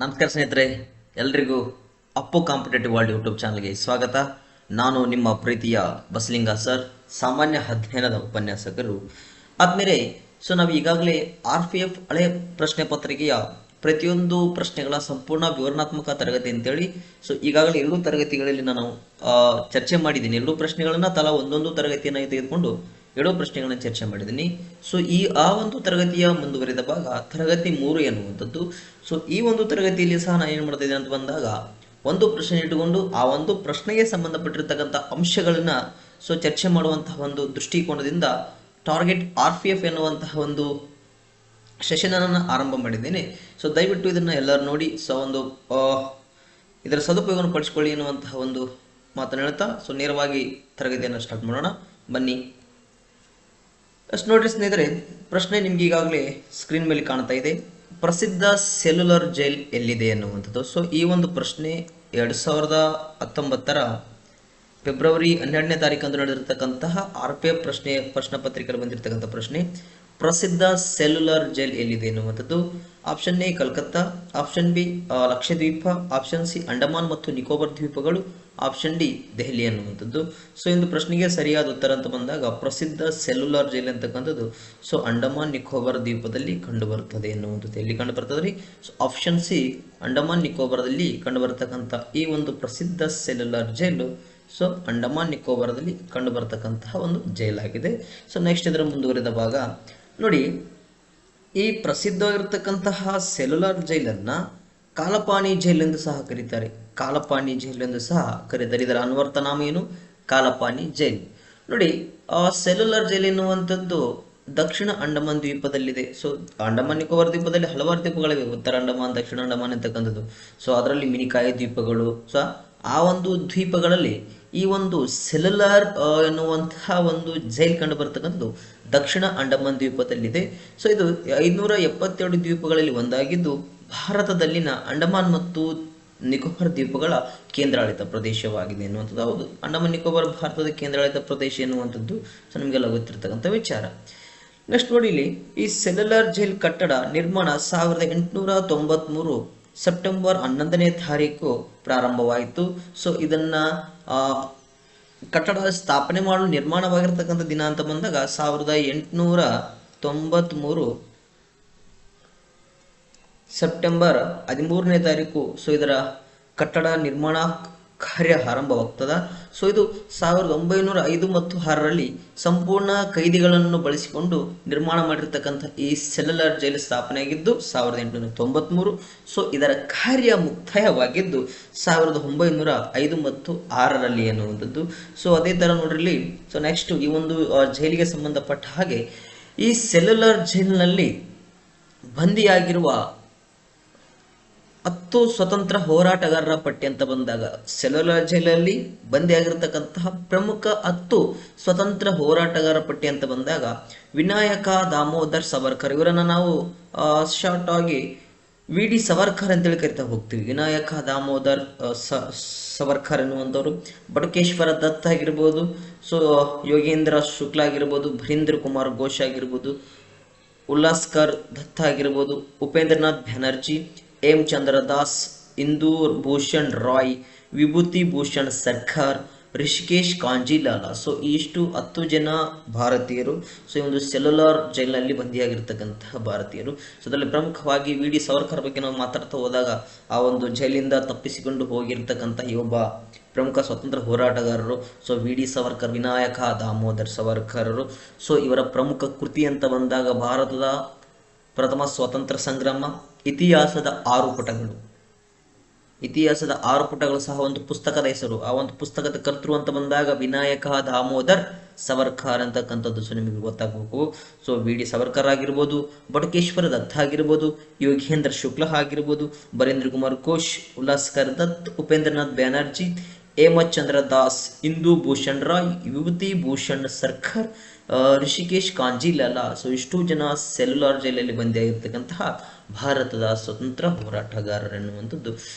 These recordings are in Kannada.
ನಮಸ್ಕಾರ ಸ್ನೇಹಿತರೆ, ಎಲ್ರಿಗೂ ಅಪ್ಪು ಕಾಂಪಿಟೇಟಿವ್ ವರ್ಲ್ಡ್ ಯೂಟ್ಯೂಬ್ ಚಾನಲ್ಗೆ ಸ್ವಾಗತ. ನಾನು ನಿಮ್ಮ ಪ್ರೀತಿಯ ಬಸಲಿಂಗ ಸರ್, ಸಾಮಾನ್ಯ ಅಧ್ಯಯನದ ಉಪನ್ಯಾಸಕರು. ಆದ್ಮೇಲೆ ನಾವು ಈಗಾಗಲೇ RPF ಹಳೆಯ ಪ್ರಶ್ನೆ ಪತ್ರಿಕೆಯ ಪ್ರತಿಯೊಂದು ಪ್ರಶ್ನೆಗಳ ಸಂಪೂರ್ಣ ವಿವರಣಾತ್ಮಕ ತರಗತಿ ಅಂತೇಳಿ ಈಗಾಗಲೇ 2 ತರಗತಿಗಳಲ್ಲಿ ನಾನು ಚರ್ಚೆ ಮಾಡಿದ್ದೀನಿ. 2 ಪ್ರಶ್ನೆಗಳನ್ನ ತಲಾ ಒಂದೊಂದು ತರಗತಿಯನ್ನು ತೆಗೆದುಕೊಂಡು 2 ಪ್ರಶ್ನೆಗಳನ್ನು ಚರ್ಚೆ ಮಾಡಿದ್ದೀನಿ. ಈ ಒಂದು ತರಗತಿಯ ಮುಂದುವರಿದ ಭಾಗ ತರಗತಿ 3 ಎನ್ನುವಂಥದ್ದು. ಈ ಒಂದು ತರಗತಿಯಲ್ಲಿ ಸಹ ನಾನು ಏನು ಮಾಡ್ತಿದ್ದೀನಿ ಅಂತ ಬಂದಾಗ ಒಂದು ಪ್ರಶ್ನೆ ಇಟ್ಟುಕೊಂಡು ಆ ಒಂದು ಪ್ರಶ್ನೆಗೆ ಸಂಬಂಧಪಟ್ಟಿರ್ತಕ್ಕಂಥ ಅಂಶಗಳನ್ನ ಚರ್ಚೆ ಮಾಡುವಂತಹ ಒಂದು ದೃಷ್ಟಿಕೋನದಿಂದ ಟಾರ್ಗೆಟ್ RPF ಎನ್ನುವಂತಹ ಒಂದು ಸೆಷನ್ ಅನ್ನು ಆರಂಭ ಮಾಡಿದ್ದೇನೆ. ದಯವಿಟ್ಟು ಇದನ್ನ ಎಲ್ಲರೂ ನೋಡಿ ಒಂದು ಇದರ ಸದುಪಯೋಗವನ್ನು ಪಡಿಸಿಕೊಳ್ಳಿ ಎನ್ನುವಂತಹ ಒಂದು ಮಾತನ್ನು ಹೇಳ್ತಾ ನೇರವಾಗಿ ತರಗತಿಯನ್ನು ಸ್ಟಾರ್ಟ್ ಮಾಡೋಣ ಬನ್ನಿ. ನೋಡ್ರಿ ಸ್ನೇಹಿತರೆ, ಪ್ರಶ್ನೆ ನಿಮ್ಗೆ ಈಗಾಗಲೇ ಸ್ಕ್ರೀನ್ ಮೇಲೆ ಕಾಣ್ತಾ ಇದೆ. ಪ್ರಸಿದ್ಧ ಸೆಲ್ಯುಲರ್ ಜೈಲ್ ಎಲ್ಲಿದೆ ಎನ್ನುವಂಥದ್ದು. ಈ ಒಂದು ಪ್ರಶ್ನೆ 2019 ಫೆಬ್ರವರಿ 12ನೇ ತಾರೀಕಂದು ನಡೆದಿರ್ತಕ್ಕಂತಹ RPF ಪ್ರಶ್ನೆ ಪತ್ರಿಕೆಯಲ್ಲಿ ಬಂದಿರತಕ್ಕಂಥ ಪ್ರಶ್ನೆ. ಪ್ರಸಿದ್ಧ ಸೆಲ್ಯುಲರ್ ಜೈಲ್ ಎಲ್ಲಿದೆ ಎನ್ನುವಂಥದ್ದು. Option A Calcutta, option B Lakshadweep, option C Andaman ಮತ್ತು ನಿಕೋಬಾರ್ ದ್ವೀಪಗಳು, ಆಪ್ಷನ್ ಡಿ ದೆಹಲಿ ಅನ್ನುವಂಥದ್ದು. ಒಂದು ಪ್ರಶ್ನೆಗೆ ಸರಿಯಾದ ಉತ್ತರ ಅಂತ ಬಂದಾಗ ಪ್ರಸಿದ್ಧ ಸೆಲ್ಯುಲರ್ ಜೈಲ್ ಅಂತಕ್ಕಂಥದ್ದು ಅಂಡಮಾನ್ ನಿಕೋಬಾರ್ ದ್ವೀಪದಲ್ಲಿ ಕಂಡು ಬರುತ್ತದೆ ಎನ್ನುವಂಥದ್ದು. ಎಲ್ಲಿ ಕಂಡು ಬರ್ತದೆ ರೀ? ಆಪ್ಷನ್ ಸಿ ಅಂಡಮಾನ್ ನಿಕೋಬಾರದಲ್ಲಿ ಕಂಡು ಬರತಕ್ಕಂಥ ಈ ಒಂದು ಪ್ರಸಿದ್ಧ ಸೆಲ್ಯುಲರ್ ಜೈಲು ಅಂಡಮಾನ್ ನಿಕೋಬಾರದಲ್ಲಿ ಕಂಡು ಬರತಕ್ಕಂತಹ ಒಂದು ಜೈಲ್ ಆಗಿದೆ. ನೆಕ್ಸ್ಟ್ ಇದರ ಮುಂದುವರಿದ ಭಾಗ ನೋಡಿ. ಈ ಪ್ರಸಿದ್ಧವಾಗಿರ್ತಕ್ಕಂತಹ ಸೆಲ್ಯುಲರ್ ಜೈಲನ್ನ ಕಾಲಪಾನಿ ಜೈಲ್ ಎಂದು ಸಹ ಕರೀತಾರೆ. ಕಾಲಪಾನಿ ಜೈಲ್ ಎಂದು ಸಹ ಕರೀತಾರೆ. ಇದರ ಅನ್ವರ್ಥ ನಾಮ ಏನು? ಕಾಲಪಾನಿ ಜೈಲ್. ನೋಡಿ, ಸೆಲ್ಯುಲರ್ ಜೈಲ್ ಎನ್ನುವಂಥದ್ದು ದಕ್ಷಿಣ ಅಂಡಮಾನ್ ದ್ವೀಪದಲ್ಲಿದೆ. ಅಂಡಮಾನ್ ನಿಕೋಬಾರ್ ದ್ವೀಪದಲ್ಲಿ ಹಲವಾರು ದ್ವೀಪಗಳಿವೆ, ಉತ್ತರ ಅಂಡಮಾನ್, ದಕ್ಷಿಣ ಅಂಡಮಾನ್ ಅಂತಕ್ಕಂಥದ್ದು. ಅದರಲ್ಲಿ ಮಿನಿಕಾಯಿ ದ್ವೀಪಗಳು, ಆ ಒಂದು ದ್ವೀಪಗಳಲ್ಲಿ ಈ ಒಂದು ಸೆಲ್ಯುಲರ್ ಎನ್ನುವಂತಹ ಒಂದು ಜೈಲ್ ಕಂಡು ಬರ್ತಕ್ಕಂಥದ್ದು ದಕ್ಷಿಣ ಅಂಡಮಾನ್ ದ್ವೀಪದಲ್ಲಿದೆ. ಇದು 572 ದ್ವೀಪಗಳಲ್ಲಿ ಒಂದಾಗಿದ್ದು ಭಾರತದಲ್ಲಿನ ಅಂಡಮಾನ್ ಮತ್ತು ನಿಕೋಬಾರ್ ದ್ವೀಪಗಳ ಕೇಂದ್ರಾಡಳಿತ ಪ್ರದೇಶವಾಗಿದೆ ಎನ್ನುವಂಥದ್ದು. ಹೌದು, ಅಂಡಮಾನ್ ನಿಕೋಬಾರ್ ಭಾರತದ ಕೇಂದ್ರಾಡಳಿತ ಪ್ರದೇಶ ಎನ್ನುವಂಥದ್ದು ನಿಮಗೆಲ್ಲ ಗೊತ್ತಿರತಕ್ಕಂಥ ವಿಚಾರ. ನೆಕ್ಸ್ಟ್ ನೋಡಿ, ಇಲ್ಲಿ ಈ ಸೆಲ್ಯುಲರ್ ಜೈಲ್ ಕಟ್ಟಡ ನಿರ್ಮಾಣ 1893 ಸೆಪ್ಟೆಂಬರ್ 11ನೇ ತಾರೀಕು ಪ್ರಾರಂಭವಾಯಿತು. ಇದನ್ನ ಕಟ್ಟಡ ಸ್ಥಾಪನೆ ಮಾಡಲು ನಿರ್ಮಾಣವಾಗಿರ್ತಕ್ಕಂಥ ದಿನ ಅಂತ ಬಂದಾಗ 1893 ಸೆಪ್ಟೆಂಬರ್ 13ನೇ ತಾರೀಕು ಇದರ ಕಟ್ಟಡ ನಿರ್ಮಾಣ ಕಾರ್ಯ ಆರಂಭವಾಗ್ತದ. ಇದು 1905 ಮತ್ತು 6ರಲ್ಲಿ ಸಂಪೂರ್ಣ ಕೈದಿಗಳನ್ನು ಬಳಸಿಕೊಂಡು ನಿರ್ಮಾಣ ಮಾಡಿರ್ತಕ್ಕಂಥ ಈ ಸೆಲ್ಯುಲರ್ ಜೈಲು ಸ್ಥಾಪನೆಯಾಗಿದ್ದು 1893. ಇದರ ಕಾರ್ಯ ಮುಕ್ತಾಯವಾಗಿದ್ದು 1905 ಮತ್ತು 6ರಲ್ಲಿ ಎನ್ನುವಂಥದ್ದು. ಅದೇ ತರ ನೋಡ್ರಿ, ನೆಕ್ಸ್ಟ್ ಈ ಒಂದು ಜೈಲಿಗೆ ಸಂಬಂಧಪಟ್ಟ ಹಾಗೆ ಈ ಸೆಲ್ಯುಲರ್ ಜೈಲಿನಲ್ಲಿ ಬಂದಿಯಾಗಿರುವ 10 ಸ್ವತಂತ್ರ ಹೋರಾಟಗಾರರ ಪಟ್ಟಿ ಅಂತ ಬಂದಾಗ ಸೆಲ್ಯುಲರ್ ಜೈಲಲ್ಲಿ ಬಂದಿಯಾಗಿರ್ತಕ್ಕಂತಹ ಪ್ರಮುಖ 10 ಸ್ವತಂತ್ರ ಹೋರಾಟಗಾರರ ಪಟ್ಟಿ ಅಂತ ಬಂದಾಗ ವಿನಾಯಕ ದಾಮೋದರ್ ಸವರ್ಕರ್, ಇವರನ್ನ ನಾವು ಶಾರ್ಟ್ ಆಗಿ VD ಸವರ್ಕರ್ ಅಂತೇಳಿ ಕರಿತಾ ಹೋಗ್ತೀವಿ. ವಿನಾಯಕ ದಾಮೋದರ್ ಸವರ್ಕರ್ ಎನ್ನುವಂಥವ್ರು, ಬಟುಕೇಶ್ವರ ದತ್ ಆಗಿರ್ಬೋದು, ಯೋಗೇಂದ್ರ ಶುಕ್ಲಾ ಆಗಿರ್ಬೋದು, ಭರೀಂದ್ರ ಕುಮಾರ್ ಘೋಷ್ ಆಗಿರ್ಬೋದು, ಉಲ್ಲಾಸ್ಕರ್ ದತ್ತ ಆಗಿರ್ಬೋದು, ಉಪೇಂದ್ರನಾಥ್ ಬ್ಯಾನರ್ಜಿ, M ಚಂದ್ರದಾಸ್, ಇಂದೂರ್ ಭೂಷಣ್ ರಾಯ್, ವಿಭೂತಿ ಭೂಷಣ್ ಸರ್ಕಾರ್, ರಿಷಿಕೇಶ್ ಕಾಂಜಿಲಾಲ. ಇಷ್ಟು 10 ಜನ ಭಾರತೀಯರು ಈ ಒಂದು ಸೆಲ್ಯುಲರ್ ಜೈಲಿನಲ್ಲಿ ಬಂದಿಯಾಗಿರ್ತಕ್ಕಂತಹ ಭಾರತೀಯರು. ಅದರಲ್ಲಿ ಪ್ರಮುಖವಾಗಿ VD ಸವರ್ಕರ್ ಬಗ್ಗೆ ನಾವು ಮಾತಾಡ್ತಾ ಹೋದಾಗ ಆ ಒಂದು ಜೈಲಿಂದ ತಪ್ಪಿಸಿಕೊಂಡು ಹೋಗಿರ್ತಕ್ಕಂಥ ಈ ಒಬ್ಬ ಪ್ರಮುಖ ಸ್ವತಂತ್ರ ಹೋರಾಟಗಾರರು VD ಸವರ್ಕರ್, ವಿನಾಯಕ ದಾಮೋದರ್ ಸವರ್ಕರರು. ಇವರ ಪ್ರಮುಖ ಕೃತಿ ಅಂತ ಬಂದಾಗ ಭಾರತದ ಪ್ರಥಮ ಸ್ವಾತಂತ್ರ್ಯ ಸಂಗ್ರಾಮ, ಇತಿಹಾಸದ 6 ಪುಟಗಳು. ಇತಿಹಾಸದ 6 ಪುಟಗಳು ಸಹ ಒಂದು ಪುಸ್ತಕದ ಹೆಸರು. ಆ ಒಂದು ಪುಸ್ತಕದ ಕರ್ತೃ ಅಂತ ಬಂದಾಗ ವಿನಾಯಕ ದಾಮೋದರ್ ಸವರ್ಕರ್ ಅಂತಕ್ಕಂಥದ್ದು ನಿಮಗೆ ಗೊತ್ತಾಗಬೇಕು. VD ಸವರ್ಕರ್ ಆಗಿರ್ಬೋದು, ಬಟುಕೇಶ್ವರ ದತ್ತ ಆಗಿರ್ಬೋದು, ಯೋಗೇಂದ್ರ ಶುಕ್ಲಾ ಆಗಿರ್ಬೋದು, ಭರೇಂದ್ರ ಕುಮಾರ್ ಘೋಷ್, ಉಲ್ಲಾಸ್ಕರ್ ದತ್, ಉಪೇಂದ್ರನಾಥ್ ಬ್ಯಾನರ್ಜಿ, M ಚಂದ್ರದಾಸ್, ಇಂದೂ ಭೂಷಣ್ ರಾಯ್, ವಿಭೂತಿ ಭೂಷಣ್ ಸರ್ಕಾರ್, ರಿಷಿಕೇಶ್ ಕಾಂಜಿಲಾಲ. ಇಷ್ಟು ಜನ ಸೆಲ್ಯುಲರ್ ಜೈಲಲ್ಲಿ ಬಂದಿಯಾಗಿರ್ತಕ್ಕಂತಹ ಭಾರತದ ಸ್ವತಂತ್ರ ಹೋರಾಟಗಾರರು ಎನ್ನುವಂಥದ್ದು.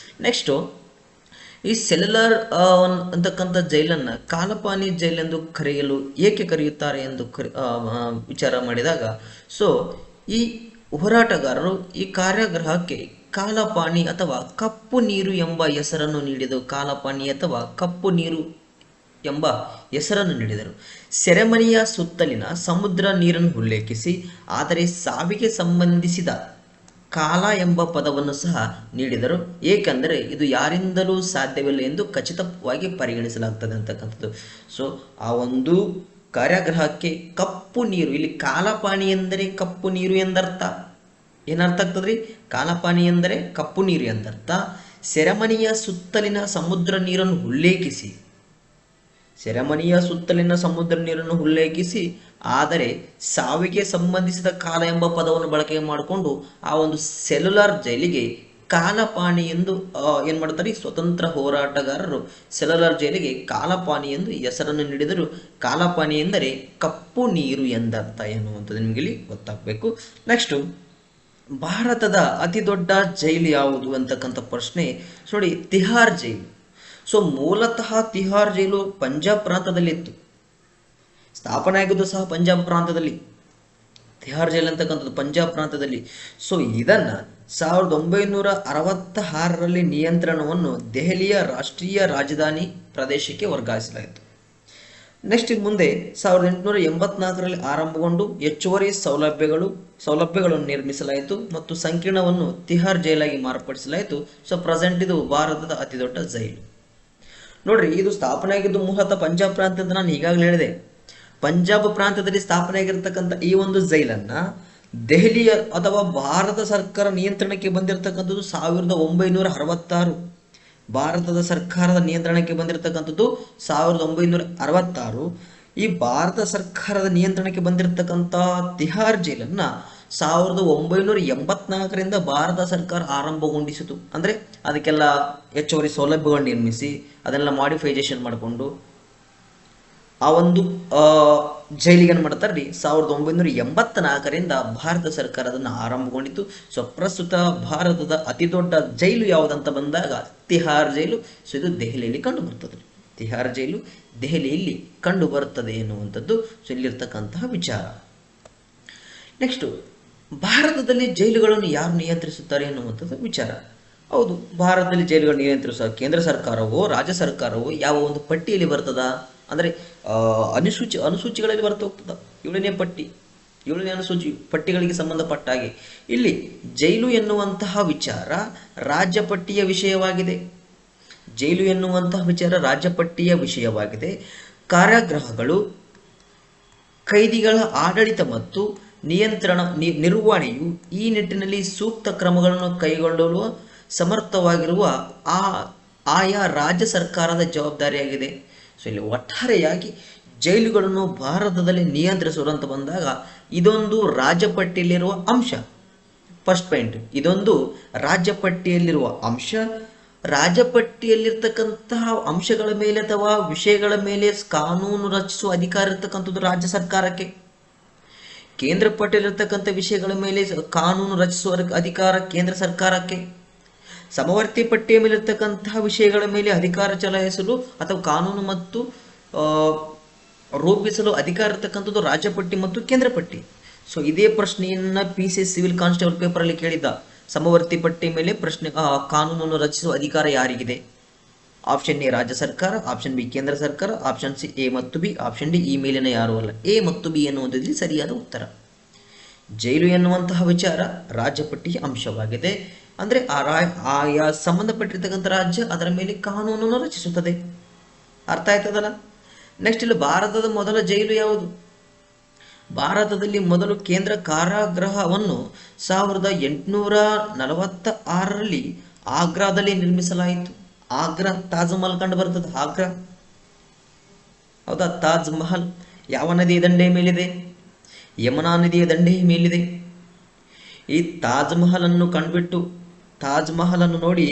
ನೆಕ್ಸ್ಟ್, ಈ ಸೆಲ್ಯುಲರ್ ಅಂತಕ್ಕಂಥ ಜೈಲನ್ನ ಕಾಲಪಾನಿ ಜೈಲ್ ಎಂದು ಕರೆಯಲು ಏಕೆ ಕರೆಯುತ್ತಾರೆ ಎಂದು ವಿಚಾರ ಮಾಡಿದಾಗ ಈ ಹೋರಾಟಗಾರರು ಈ ಕಾರ್ಯಾಗೃಹಕ್ಕೆ ಕಾಲಪಾನಿ ಅಥವಾ ಕಪ್ಪು ನೀರು ಎಂಬ ಹೆಸರನ್ನು ನೀಡಿದರು. ಕಾಲಪಾನಿ ಅಥವಾ ಕಪ್ಪು ನೀರು ಎಂಬ ಹೆಸರನ್ನು ನೀಡಿದರು. ಸೆರೆಮನೆಯ ಸುತ್ತಲಿನ ಸಮುದ್ರ ನೀರನ್ನು ಉಲ್ಲೇಖಿಸಿ ಆದರೆ ಸಾವಿಗೆ ಸಂಬಂಧಿಸಿದ ಕಾಲ ಎಂಬ ಪದವನ್ನು ಸಹ ನೀಡಿದರು, ಏಕೆಂದರೆ ಇದು ಯಾರಿಂದಲೂ ಸಾಧ್ಯವಿಲ್ಲ ಎಂದು ಖಚಿತವಾಗಿ ಪರಿಗಣಿಸಲಾಗ್ತದೆ ಅಂತಕ್ಕಂಥದ್ದು. ಸೊ ಆ ಒಂದು ಕಾರ್ಯಾಗ್ರಹಕ್ಕೆ ಕಪ್ಪು ನೀರು, ಇಲ್ಲಿ ಕಾಲಪಾನಿ ಎಂದರೆ ಕಪ್ಪು ನೀರು ಎಂದರ್ಥ. ಏನರ್ಥ ಆಗ್ತದ್ರಿ? ಕಾಲಪಾನಿ ಎಂದರೆ ಕಪ್ಪು ನೀರು ಎಂದರ್ಥ. ಸೆರೆಮನೆಯ ಸುತ್ತಲಿನ ಸಮುದ್ರ ನೀರನ್ನು ಉಲ್ಲೇಖಿಸಿ, ಸೆರೆಮನೆಯ ಸುತ್ತಲಿನ ಸಮುದ್ರ ನೀರನ್ನು ಉಲ್ಲೇಖಿಸಿ ಆದರೆ ಸಾವಿಗೆ ಸಂಬಂಧಿಸಿದ ಕಾಲ ಎಂಬ ಪದವನ್ನು ಬಳಕೆ ಮಾಡಿಕೊಂಡು ಆ ಒಂದು ಸೆಲ್ಯುಲಾರ್ ಜೈಲಿಗೆ ಕಾಲಪಾನಿ ಎಂದು ಏನು ಮಾಡ್ತಾರೆ, ಸ್ವತಂತ್ರ ಹೋರಾಟಗಾರರು ಸೆಲ್ಯುಲಾರ್ ಜೈಲಿಗೆ ಕಾಲಪಾನಿ ಎಂದು ಹೆಸರನ್ನು ನೀಡಿದರು. ಕಾಲಪಾನಿ ಎಂದರೆ ಕಪ್ಪು ನೀರು ಎಂದರ್ಥ ಎನ್ನುವಂಥದ್ದು ನಿಮಗೆ ಇಲ್ಲಿ ಗೊತ್ತಾಗಬೇಕು. ನೆಕ್ಸ್ಟು, ಭಾರತದ ಅತಿ ದೊಡ್ಡ ಜೈಲು ಯಾವುದು ಅಂತಕ್ಕಂಥ ಪ್ರಶ್ನೆ ನೋಡಿ. ತಿಹಾರ್ ಜೈಲು. ಸೊ ಮೂಲತಃ ತಿಹಾರ್ ಜೈಲು ಪಂಜಾಬ್ ಪ್ರಾಂತದಲ್ಲಿತ್ತು, ಸ್ಥಾಪನೆ ಆಗಿದ್ದು ಸಹ ಪಂಜಾಬ್ ಪ್ರಾಂತದಲ್ಲಿ. ತಿಹಾರ್ ಜೈಲ್ ಅಂತಕ್ಕಂಥದ್ದು ಪಂಜಾಬ್ ಪ್ರಾಂತದಲ್ಲಿ. ಸೊ ಇದನ್ನು 1966ರಲ್ಲಿ ನಿಯಂತ್ರಣವನ್ನು ದೆಹಲಿಯ ರಾಷ್ಟ್ರೀಯ ರಾಜಧಾನಿ ಪ್ರದೇಶಕ್ಕೆ ವರ್ಗಾಯಿಸಲಾಯಿತು. ನೆಕ್ಸ್ಟ್ ಮುಂದೆ 1884ರಲ್ಲಿ ಆರಂಭಗೊಂಡು ಹೆಚ್ಚುವರಿ ಸೌಲಭ್ಯಗಳನ್ನು ನಿರ್ಮಿಸಲಾಯಿತು ಮತ್ತು ಸಂಕೀರ್ಣವನ್ನು ತಿಹಾರ್ ಜೈಲಾಗಿ ಮಾರ್ಪಡಿಸಲಾಯಿತು. ಸೊ ಪ್ರೆಸೆಂಟ್ ಇದು ಭಾರತದ ಅತಿ ದೊಡ್ಡ ಜೈಲು. ನೋಡ್ರಿ, ಇದು ಸ್ಥಾಪನೆ ಆಗಿದ್ದು ಮೂಲತಃ ಪಂಜಾಬ್ ಪ್ರಾಂತ್ಯದ, ನಾನು ಈಗಾಗಲೇ ಹೇಳಿದೆ. ಪಂಜಾಬ್ ಪ್ರಾಂತ್ಯದಲ್ಲಿ ಸ್ಥಾಪನೆ ಆಗಿರ್ತಕ್ಕಂಥ ಈ ಒಂದು ಜೈಲನ್ನ ದೆಹಲಿಯ ಅಥವಾ ಭಾರತ ಸರ್ಕಾರ ನಿಯಂತ್ರಣಕ್ಕೆ ಬಂದಿರತಕ್ಕಂಥದ್ದು 1966. ಭಾರತದ ಸರ್ಕಾರದ ನಿಯಂತ್ರಣಕ್ಕೆ ಬಂದಿರತಕ್ಕಂಥದ್ದು 1966. ಈ ಭಾರತ ಸರ್ಕಾರದ ನಿಯಂತ್ರಣಕ್ಕೆ ಬಂದಿರತಕ್ಕಂಥ ತಿಹಾರ್ ಜೈಲನ್ನ 1984ರಿಂದ ಭಾರತ ಸರ್ಕಾರ ಆರಂಭಗೊಂಡಿಸಿತು. ಅಂದರೆ ಅದಕ್ಕೆಲ್ಲ ಹೆಚ್ಚುವರಿ ಸೌಲಭ್ಯಗಳನ್ನು ನಿರ್ಮಿಸಿ ಅದನ್ನೆಲ್ಲ ಮಾಡಿಫೈಜೇಷನ್ ಮಾಡಿಕೊಂಡು ಆ ಒಂದು ಜೈಲಿಗೆ ಏನು ಮಾಡ್ತಾರೆ ರೀ, 1984ರಿಂದ ಭಾರತ ಸರ್ಕಾರ ಅದನ್ನು ಆರಂಭಗೊಂಡಿತು. ಸೊ ಪ್ರಸ್ತುತ ಭಾರತದ ಅತಿ ದೊಡ್ಡ ಜೈಲು ಯಾವುದಂತ ಬಂದಾಗ ತಿಹಾರ್ ಜೈಲು. ಸೊ ಇದು ದೆಹಲಿಯಲ್ಲಿ ಕಂಡು ಬರ್ತದೆ. ತಿಹಾರ್ ಜೈಲು ದೆಹಲಿಯಲ್ಲಿ ಕಂಡು ಬರುತ್ತದೆ ಎನ್ನುವಂಥದ್ದು ಸೊ ಇಲ್ಲಿರ್ತಕ್ಕಂತಹ ವಿಚಾರ. ನೆಕ್ಸ್ಟು, ಭಾರತದಲ್ಲಿ ಜೈಲುಗಳನ್ನು ಯಾರು ನಿಯಂತ್ರಿಸುತ್ತಾರೆ ಎನ್ನುವಂಥದ್ದು ವಿಚಾರ. ಹೌದು, ಭಾರತದಲ್ಲಿ ಜೈಲುಗಳನ್ನು ನಿಯಂತ್ರಿಸುವ ಕೇಂದ್ರ ಸರ್ಕಾರವೋ ರಾಜ್ಯ ಸರ್ಕಾರವೋ ಯಾವ ಒಂದು ಪಟ್ಟಿಯಲ್ಲಿ ಬರ್ತದ ಅಂದರೆ ಅನುಸೂಚಿಗಳಲ್ಲಿ ಬರ್ತಾ ಹೋಗ್ತದ. 7ನೇ ಅನುಸೂಚಿ ಪಟ್ಟಿಗಳಿಗೆ ಸಂಬಂಧಪಟ್ಟ ಹಾಗೆ ಇಲ್ಲಿ ಜೈಲು ಎನ್ನುವಂತಹ ವಿಚಾರ ರಾಜ್ಯ ಪಟ್ಟಿಯ ವಿಷಯವಾಗಿದೆ. ಜೈಲು ಎನ್ನುವಂತಹ ವಿಚಾರ ರಾಜ್ಯ ಪಟ್ಟಿಯ ವಿಷಯವಾಗಿದೆ. ಕಾರಾಗೃಹಗಳು ಕೈದಿಗಳ ಆಡಳಿತ ಮತ್ತು ನಿರ್ವಹಣೆಯು ಈ ನಿಟ್ಟಿನಲ್ಲಿ ಸೂಕ್ತ ಕ್ರಮಗಳನ್ನು ಕೈಗೊಳ್ಳಲು ಸಮರ್ಥವಾಗಿರುವ ಆಯಾ ರಾಜ್ಯ ಸರ್ಕಾರದ ಜವಾಬ್ದಾರಿಯಾಗಿದೆ. ಸೊ ಇಲ್ಲಿ ಒಟ್ಟಾರೆಯಾಗಿ ಜೈಲುಗಳನ್ನು ಭಾರತದಲ್ಲಿ ನಿಯಂತ್ರಿಸುವಂತ ಬಂದಾಗ ಇದೊಂದು ರಾಜ್ಯ ಪಟ್ಟಿಯಲ್ಲಿರುವ ಅಂಶ. ಫಸ್ಟ್ ಪಾಯಿಂಟ್, ಇದೊಂದು ರಾಜ್ಯ ಪಟ್ಟಿಯಲ್ಲಿರುವ ಅಂಶ. ರಾಜ್ಯ ಪಟ್ಟಿಯಲ್ಲಿರ್ತಕ್ಕಂತಹ ಅಂಶಗಳ ಮೇಲೆ ಅಥವಾ ವಿಷಯಗಳ ಮೇಲೆ ಕಾನೂನು ರಚಿಸುವ ಅಧಿಕಾರ ಇರ್ತಕ್ಕಂಥದ್ದು ರಾಜ್ಯ ಸರ್ಕಾರಕ್ಕೆ. ಕೇಂದ್ರ ಪಟ್ಟಿಯಲ್ಲಿರ್ತಕ್ಕಂಥ ವಿಷಯಗಳ ಮೇಲೆ ಕಾನೂನು ರಚಿಸುವ ಅಧಿಕಾರ ಕೇಂದ್ರ ಸರ್ಕಾರಕ್ಕೆ. ಸಮವರ್ತಿ ಪಟ್ಟಿಯ ಮೇಲಿರ್ತಕ್ಕಂತಹ ವಿಷಯಗಳ ಮೇಲೆ ಅಧಿಕಾರ ಚಲಾಯಿಸಲು ಅಥವಾ ಕಾನೂನು ಮತ್ತು ರೂಪಿಸಲು ಅಧಿಕಾರ ಇರ್ತಕ್ಕಂಥದ್ದು ರಾಜ್ಯ ಪಟ್ಟಿ ಮತ್ತು ಕೇಂದ್ರ ಪಟ್ಟಿ. ಸೊ ಇದೇ ಪ್ರಶ್ನೆಯನ್ನ PC ಸಿವಿಲ್ ಕಾನ್ಸ್ಟೇಬಲ್ ಪೇಪರ್ ಅಲ್ಲಿ ಕೇಳಿದ್ದ. ಸಮವರ್ತಿ ಪಟ್ಟಿ ಮೇಲೆ ಪ್ರಶ್ನೆ ಕಾನೂನನ್ನು ರಚಿಸುವ ಅಧಿಕಾರ ಯಾರಿಗಿದೆ? ಆಪ್ಷನ್ ಎ ರಾಜ್ಯ ಸರ್ಕಾರ, ಆಪ್ಷನ್ ಬಿ ಕೇಂದ್ರ ಸರ್ಕಾರ, ಆಪ್ಷನ್ ಸಿ ಎ ಮತ್ತು ಬಿ, ಆಪ್ಷನ್ ಡಿ ಈ ಮೇಲಿನ ಯಾರು ಅಲ್ಲ. ಎ ಮತ್ತು ಬಿ ಎನ್ನುವುದರಲ್ಲಿ ಸರಿಯಾದ ಉತ್ತರ. ಜೈಲು ಎನ್ನುವಂತಹ ವಿಚಾರ ರಾಜ್ಯ ಪಟ್ಟಿಯ ಅಂಶವಾಗಿದೆ. ಅಂದರೆ ಆಯಾ ಸಂಬಂಧಪಟ್ಟಿರ್ತಕ್ಕಂಥ ರಾಜ್ಯ ಅದರ ಮೇಲೆ ಕಾನೂನನ್ನು ರಚಿಸುತ್ತದೆ. ಅರ್ಥ ಆಯ್ತದಲ್ಲ? ನೆಕ್ಸ್ಟ್ ಇಲ್ಲಿ ಭಾರತದ ಮೊದಲ ಜೈಲು ಯಾವುದು? ಭಾರತದಲ್ಲಿ ಮೊದಲು ಕೇಂದ್ರ ಕಾರಾಗೃಹವನ್ನು 1846ರಲ್ಲಿ ಆಗ್ರಾದಲ್ಲಿ ನಿರ್ಮಿಸಲಾಯಿತು. ಆಗ್ರಾ, ತಾಜ್ ಮಹಲ್ ಕಂಡು ಬರ್ತದೆ. ಆಗ್ರಾ ಹೌದಾ? ತಾಜ್ ಮಹಲ್ ಯಾವ ನದಿಯ ದಂಡೆಯ ಮೇಲಿದೆ? ಯಮುನಾ ನದಿಯ ದಂಡೆಯ ಮೇಲಿದೆ. ಈ ತಾಜ್ ಮಹಲ್ ಅನ್ನು ಕಂಡುಬಿಟ್ಟು ತಾಜ್ ಮಹಲ್ ಅನ್ನು ನೋಡಿ.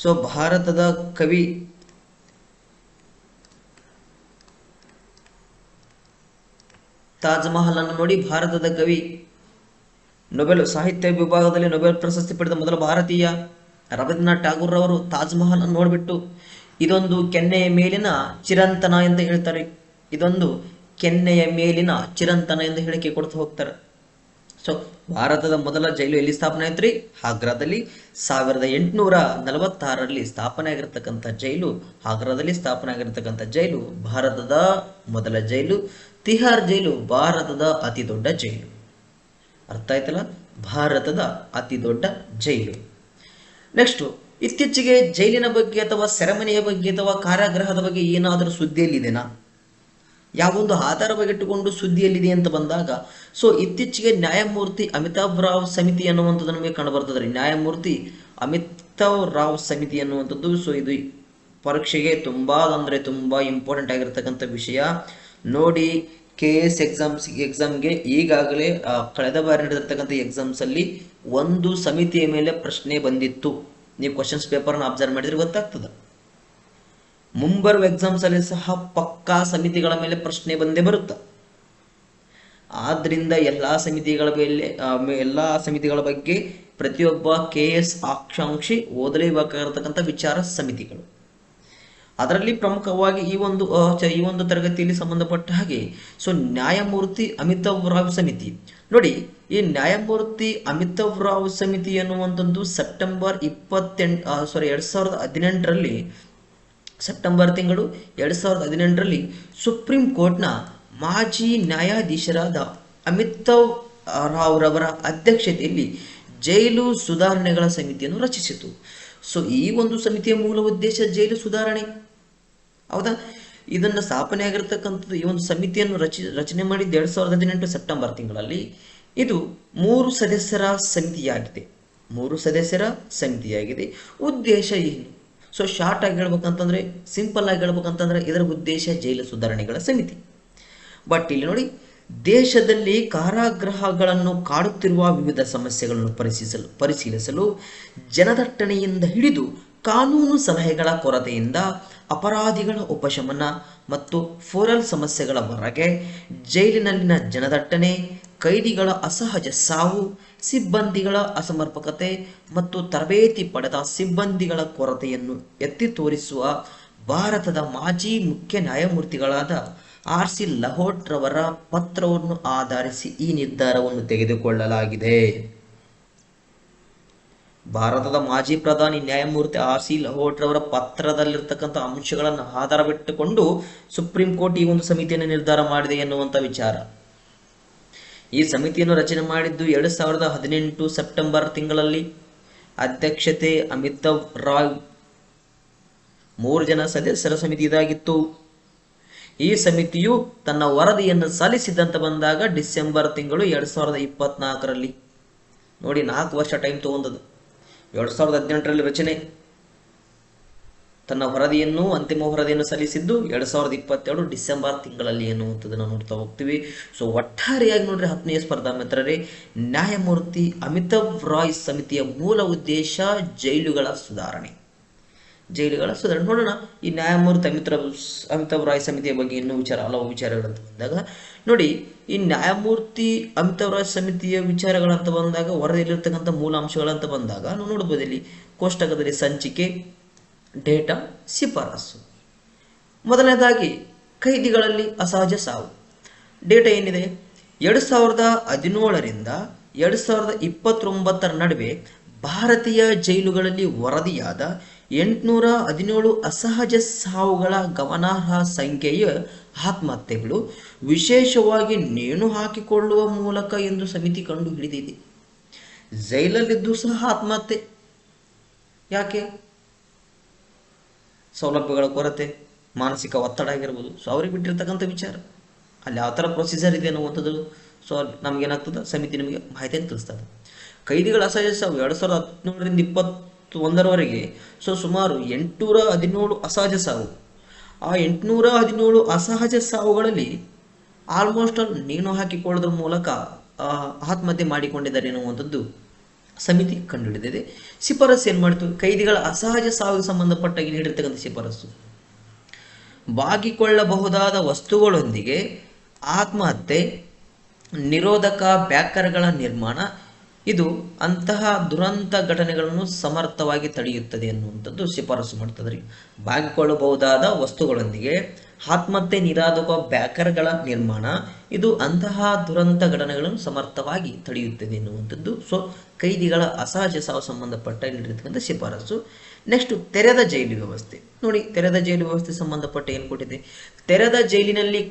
ಸೊ ಭಾರತದ ಕವಿ ತಾಜ್ ಮಹಲ್ ಅನ್ನು ನೋಡಿ ಭಾರತದ ಕವಿ, ನೊಬೆಲ್ ಸಾಹಿತ್ಯ ವಿಭಾಗದಲ್ಲಿ ನೊಬೆಲ್ ಪ್ರಶಸ್ತಿ ಪಡೆದ ಮೊದಲ ಭಾರತೀಯ ರವೀಂದ್ರನಾಥ್ ಠಾಗೂರ್ ಅವರು ತಾಜ್ ಮಹಲ್ ಅನ್ನು ನೋಡ್ಬಿಟ್ಟು ಇದೊಂದು ಕೆನ್ನೆಯ ಮೇಲಿನ ಚಿರಂತನ ಎಂದು ಹೇಳ್ತಾರೆ. ಇದೊಂದು ಕೆನ್ನೆಯ ಮೇಲಿನ ಚಿರಂತನ ಎಂದು ಹೇಳಿಕೆ ಕೊಡ್ತಾ ಹೋಗ್ತಾರೆ. ಸೊ ಭಾರತದ ಮೊದಲ ಜೈಲು ಎಲ್ಲಿ ಸ್ಥಾಪನೆ ಆಯ್ತು ರೀ? ಆಗ್ರಾದಲ್ಲಿ. 1846ರಲ್ಲಿ ಸ್ಥಾಪನೆ ಆಗಿರ್ತಕ್ಕಂಥ ಜೈಲು, ಆಗ್ರಾದಲ್ಲಿ ಸ್ಥಾಪನೆ ಆಗಿರ್ತಕ್ಕಂಥ ಜೈಲು ಭಾರತದ ಮೊದಲ ಜೈಲು. ತಿಹಾರ್ ಜೈಲು ಭಾರತದ ಅತಿ ದೊಡ್ಡ ಜೈಲು. ಅರ್ಥ ಆಯ್ತಲ್ಲ? ಭಾರತದ ಅತಿ ದೊಡ್ಡ ಜೈಲು. ನೆಕ್ಸ್ಟ್, ಇತ್ತೀಚೆಗೆ ಜೈಲಿನ ಬಗ್ಗೆ ಅಥವಾ ಸೆರೆಮನೆಯ ಬಗ್ಗೆ ಅಥವಾ ಕಾರಾಗೃಹದ ಬಗ್ಗೆ ಏನಾದರೂ ಸುದ್ದಿಯಲ್ಲಿದೆನಾ? ಯಾವೊಂದು ಆಧಾರವಾಗಿಟ್ಟುಕೊಂಡು ಸುದ್ದಿಯಲ್ಲಿದೆ ಅಂತ ಬಂದಾಗ, ಸೊ ಇತ್ತೀಚೆಗೆ ನ್ಯಾಯಮೂರ್ತಿ ಅಮಿತಾಬ್ ರಾವ್ ಸಮಿತಿ ಅನ್ನುವಂಥದ್ದು ನಮಗೆ ಕಂಡುಬರ್ತದೆ ರೀ. ನ್ಯಾಯಮೂರ್ತಿ ಅಮಿತಾಬ್ ರಾವ್ ಸಮಿತಿ ಅನ್ನುವಂಥದ್ದು, ಸೊ ಇದು ಪರೀಕ್ಷೆಗೆ ತುಂಬಾ ಇಂಪಾರ್ಟೆಂಟ್ ಆಗಿರ್ತಕ್ಕಂಥ ವಿಷಯ ನೋಡಿ. KS ಎಕ್ಸಾಮ್ಗೆ ಈಗಾಗಲೇ ಕಳೆದ ಬಾರಿ ನಡೆದಿರ್ತಕ್ಕಂಥ ಎಕ್ಸಾಮ್ಸ್ ಅಲ್ಲಿ ಒಂದು ಸಮಿತಿಯ ಮೇಲೆ ಪ್ರಶ್ನೆ ಬಂದಿತ್ತು. ನೀವು ಕ್ವಶನ್ಸ್ ಪೇಪರ್ನ ಅಬ್ಸರ್ವ್ ಮಾಡಿದ್ರೆ ಗೊತ್ತಾಗ್ತದೆ. ಮುಂಬರುವ ಎಕ್ಸಾಮ್ಸ್ ಅಲ್ಲಿ ಸಹ ಪಕ್ಕಾ ಸಮಿತಿಗಳ ಮೇಲೆ ಪ್ರಶ್ನೆ ಬಂದೇ ಬರುತ್ತೆ. ಆದ್ರಿಂದ ಎಲ್ಲಾ ಸಮಿತಿಗಳ ಬಗ್ಗೆ ಪ್ರತಿಯೊಬ್ಬ KS ಆಕಾಂಕ್ಷಿ ಓದಲೇಬೇಕಾಗಿರತಕ್ಕಂಥ ವಿಚಾರ ಸಮಿತಿಗಳು. ಅದರಲ್ಲಿ ಪ್ರಮುಖವಾಗಿ ಈ ಒಂದು ತರಗತಿಯಲ್ಲಿ ಸಂಬಂಧಪಟ್ಟ ಹಾಗೆ ಸೊ ನ್ಯಾಯಮೂರ್ತಿ ಅಮಿತಾಬ್ ರಾವ್ ಸಮಿತಿ ನೋಡಿ. ಈ ನ್ಯಾಯಮೂರ್ತಿ ಅಮಿತಾಬ್ ರಾವ್ ಸಮಿತಿ ಅನ್ನುವಂಥದ್ದು ಸೆಪ್ಟೆಂಬರ್ 2018ರಲ್ಲಿ ಸುಪ್ರೀಂ ಕೋರ್ಟ್ನ ಮಾಜಿ ನ್ಯಾಯಾಧೀಶರಾದ ಅಮಿತಾಬ್ ರಾವ್ ರವರ ಅಧ್ಯಕ್ಷತೆಯಲ್ಲಿ ಜೈಲು ಸುಧಾರಣೆಗಳ ಸಮಿತಿಯನ್ನು ರಚಿಸಿತು. ಸೊ ಈ ಒಂದು ಸಮಿತಿಯ ಮೂಲ ಉದ್ದೇಶ ಜೈಲು ಸುಧಾರಣೆ, ಹೌದಾ? ಇದನ್ನು ಸ್ಥಾಪನೆ ಆಗಿರ್ತಕ್ಕಂಥದ್ದು, ಈ ಒಂದು ಸಮಿತಿಯನ್ನು ರಚನೆ ಮಾಡಿದ್ದು 2018 ಸೆಪ್ಟೆಂಬರ್ ತಿಂಗಳಲ್ಲಿ. ಇದು 3 ಸದಸ್ಯರ ಸಮಿತಿಯಾಗಿದೆ. ಉದ್ದೇಶ ಏನು? ಸೊ ಶಾರ್ಟ್ ಆಗಿ ಹೇಳ್ಬೇಕಂತಂದ್ರೆ, ಸಿಂಪಲ್ ಆಗಿ ಹೇಳ್ಬೇಕಂತಂದ್ರೆ ಇದರ ಉದ್ದೇಶ ಜೈಲು ಸುಧಾರಣೆಗಳ ಸಮಿತಿ. ಬಟ್ ಇಲ್ಲಿ ನೋಡಿ, ದೇಶದಲ್ಲಿ ಕಾರಾಗೃಹಗಳನ್ನು ಕಾಡುತ್ತಿರುವ ವಿವಿಧ ಸಮಸ್ಯೆಗಳನ್ನು ಪರಿಶೀಲಿಸಲು ಜನದಟ್ಟಣೆಯಿಂದ ಹಿಡಿದು ಕಾನೂನು ಸಲಹೆಗಳ ಕೊರತೆಯಿಂದ ಅಪರಾಧಿಗಳ ಉಪಶಮನ ಮತ್ತು ಫೋರಲ್ ಸಮಸ್ಯೆಗಳವರೆಗೆ ಜೈಲಿನಲ್ಲಿನ ಜನದಟ್ಟಣೆ, ಕೈದಿಗಳ ಅಸಹಜ ಸಾವು, ಸಿಬ್ಬಂದಿಗಳ ಅಸಮರ್ಪಕತೆ ಮತ್ತು ತರಬೇತಿ ಪಡೆದ ಸಿಬ್ಬಂದಿಗಳ ಕೊರತೆಯನ್ನು ಎತ್ತಿ ತೋರಿಸುವ ಭಾರತದ ಮಾಜಿ ಮುಖ್ಯ ನ್ಯಾಯಮೂರ್ತಿಗಳಾದ RC ಲಹೋಟ್ ರವರ ಪತ್ರವನ್ನು ಆಧರಿಸಿ ಈ ನಿರ್ಧಾರವನ್ನು ತೆಗೆದುಕೊಳ್ಳಲಾಗಿದೆ. ಭಾರತದ ಮಾಜಿ ಪ್ರಧಾನಿ ನ್ಯಾಯಮೂರ್ತಿ RC ಲಹೋಟ್ ರವರ ಪತ್ರದಲ್ಲಿರ್ತಕ್ಕಂಥ ಅಂಶಗಳನ್ನು ಆಧಾರವಿಟ್ಟುಕೊಂಡು ಸುಪ್ರೀಂ ಕೋರ್ಟ್ ಈ ಒಂದು ಸಮಿತಿಯನ್ನು ನಿರ್ಧಾರ ಮಾಡಿದೆ ಎನ್ನುವಂಥ ವಿಚಾರ. ಈ ಸಮಿತಿಯನ್ನು ರಚನೆ ಮಾಡಿದ್ದು 2018 ಸೆಪ್ಟೆಂಬರ್ ತಿಂಗಳಲ್ಲಿ. ಅಧ್ಯಕ್ಷತೆ ಅಮಿತಾಬ್ ರಾವ್. 3 ಜನ ಸದಸ್ಯರ ಸಮಿತಿ ಇದಾಗಿತ್ತು. ಈ ಸಮಿತಿಯು ತನ್ನ ವರದಿಯನ್ನು ಸಲ್ಲಿಸಿದಂತ ಬಂದಾಗ ಡಿಸೆಂಬರ್ ತಿಂಗಳು 2024ರಲ್ಲಿ. ನೋಡಿ, 4 ವರ್ಷ ಟೈಮ್ ತಗೊಂಡದು. 2018ರಲ್ಲಿ ರಚನೆ, ತನ್ನ ಅಂತಿಮ ವರದಿಯನ್ನು ಸಲ್ಲಿಸಿದ್ದು 2022 ಡಿಸೆಂಬರ್ ತಿಂಗಳಲ್ಲಿ ಎನ್ನುವಂಥದ್ದನ್ನು ನೋಡ್ತಾ ಹೋಗ್ತೀವಿ. ಸೊ ಒಟ್ಟಾರೆಯಾಗಿ ನೋಡ್ರಿ 10ನೇ ಸ್ಪರ್ಧಾ ಮಿತ್ರರೇ, ನ್ಯಾಯಮೂರ್ತಿ ಅಮಿತಾಬ್ ರಾಯ್ ಸಮಿತಿಯ ಮೂಲ ಉದ್ದೇಶ ಜೈಲುಗಳ ಸುಧಾರಣೆ. ನೋಡೋಣ ಈ ನ್ಯಾಯಮೂರ್ತಿ ಅಮಿತಾಬ್ ರಾಯ್ ಸಮಿತಿಯ ಬಗ್ಗೆ ಇನ್ನೂ ಹಲವು ವಿಚಾರಗಳಂತ ಬಂದಾಗ ನೋಡಿ, ಈ ನ್ಯಾಯಮೂರ್ತಿ ಅಮಿತಾಬ್ ರಾಯ್ ಸಮಿತಿಯ ವಿಚಾರಗಳಂತ ಬಂದಾಗ ವರದಿಯಲ್ಲಿರ್ತಕ್ಕಂಥ ಮೂಲ ಅಂಶಗಳಂತ ಬಂದಾಗ ನಾವು ನೋಡ್ಬೋದು. ಇಲ್ಲಿ ಕೋಷ್ಟಕದಲ್ಲಿ ಸಂಚಿಕೆ, ಡೇಟಾ, ಶಿಫಾರಸು. ಮೊದಲನೇದಾಗಿ ಕೈದಿಗಳಲ್ಲಿ ಅಸಹಜ ಸಾವು. ಡೇಟಾ ಏನಿದೆ, 2017ರಿಂದ 2029 ನಡುವೆ ಭಾರತೀಯ ಜೈಲುಗಳಲ್ಲಿ ವರದಿಯಾದ 817 ಅಸಹಜ ಸಾವುಗಳ ಗಮನಾರ್ಹ ಸಂಖ್ಯೆಯ ಆತ್ಮಹತ್ಯೆಗಳು ವಿಶೇಷವಾಗಿ ನೇಣು ಹಾಕಿಕೊಳ್ಳುವ ಮೂಲಕ ಎಂದು ಸಮಿತಿ ಕಂಡು ಹಿಡಿದಿದೆ. ಜೈಲಲ್ಲಿದ್ದು ಸಹ ಆತ್ಮಹತ್ಯೆ ಯಾಕೆ? ಸೌಲಭ್ಯಗಳ ಕೊರತೆ, ಮಾನಸಿಕ ಒತ್ತಡ ಆಗಿರ್ಬೋದು. ಸೊ ಅವ್ರಿಗೆ ಬಿಟ್ಟಿರ್ತಕ್ಕಂಥ ವಿಚಾರ, ಅಲ್ಲಿ ಯಾವ ಥರ ಪ್ರೊಸೀಜರ್ ಇದೆ ಅನ್ನುವಂಥದ್ದು ಸೊ ನಮ್ಗೇನಾಗ್ತದೆ, ಸಮಿತಿ ನಿಮಗೆ ಮಾಹಿತಿಯನ್ನು ತಿಳಿಸ್ತದೆ. ಕೈದಿಗಳ ಅಸಹಜ ಸಾವು 2017ರಿಂದ 2021ರವರೆಗೆ ಸೊ ಸುಮಾರು 817 ಅಸಹಜ ಸಾವು. ಆ 817 ಅಸಹಜ ಸಾವುಗಳಲ್ಲಿ ಆಲ್ಮೋಸ್ಟ್ ನೇಣು ಹಾಕಿಕೊಳ್ಳೋದ್ರ ಮೂಲಕ ಆತ್ಮಹತ್ಯೆ ಮಾಡಿಕೊಂಡಿದ್ದಾರೆ ಎನ್ನುವಂಥದ್ದು ಸಮಿತಿ ಕಂಡುಹಿಡಿದಿದೆ. ಶಿಫಾರಸು ಏನು ಮಾಡಿತು? ಕೈದಿಗಳ ಅಸಹಜ ಸಾವಿಗೆ ಸಂಬಂಧಪಟ್ಟಾಗಿ ನೀಡಿರ್ತಕ್ಕಂಥ ಶಿಫಾರಸು, ಬಾಗಿಕೊಳ್ಳಬಹುದಾದ ವಸ್ತುಗಳೊಂದಿಗೆ ಆತ್ಮಹತ್ಯೆ ನಿರೋಧಕ ಬ್ಯಾಕರ್ಗಳ ನಿರ್ಮಾಣ, ಇದು ಅಂತಹ ದುರಂತ ಘಟನೆಗಳನ್ನು ಸಮರ್ಥವಾಗಿ ತಡೆಯುತ್ತದೆ ಎನ್ನುವಂಥದ್ದು ಶಿಫಾರಸು ಮಾಡ್ತದೆ ರೀ. ಬಾಗಿಕೊಳ್ಳಬಹುದಾದ ವಸ್ತುಗಳೊಂದಿಗೆ ಆತ್ಮಹತ್ಯೆ ನಿರೋಧಕ ಬ್ಯಾಕರ್ಗಳ ನಿರ್ಮಾಣ, ಇದು ಅಂತಹ ದುರಂತ ಘಟನೆಗಳನ್ನು ಸಮರ್ಥವಾಗಿ ತಡೆಯುತ್ತದೆ ಎನ್ನುವಂಥದ್ದು. ಸೊ ಕೈದಿಗಳ ಅಸಹಜ ಸಾವು ಸಂಬಂಧಪಟ್ಟ ನೀಡಿರ್ತಕ್ಕಂಥ ಶಿಫಾರಸು. ನೆಕ್ಸ್ಟ್ ತೆರೆದ ಜೈಲು ವ್ಯವಸ್ಥೆ ನೋಡಿ. ತೆರೆದ ಜೈಲು ವ್ಯವಸ್ಥೆ ಸಂಬಂಧಪಟ್ಟ ಏನು ಕೊಟ್ಟಿದೆ? ತೆರೆದ ಜೈಲಿನಲ್ಲಿ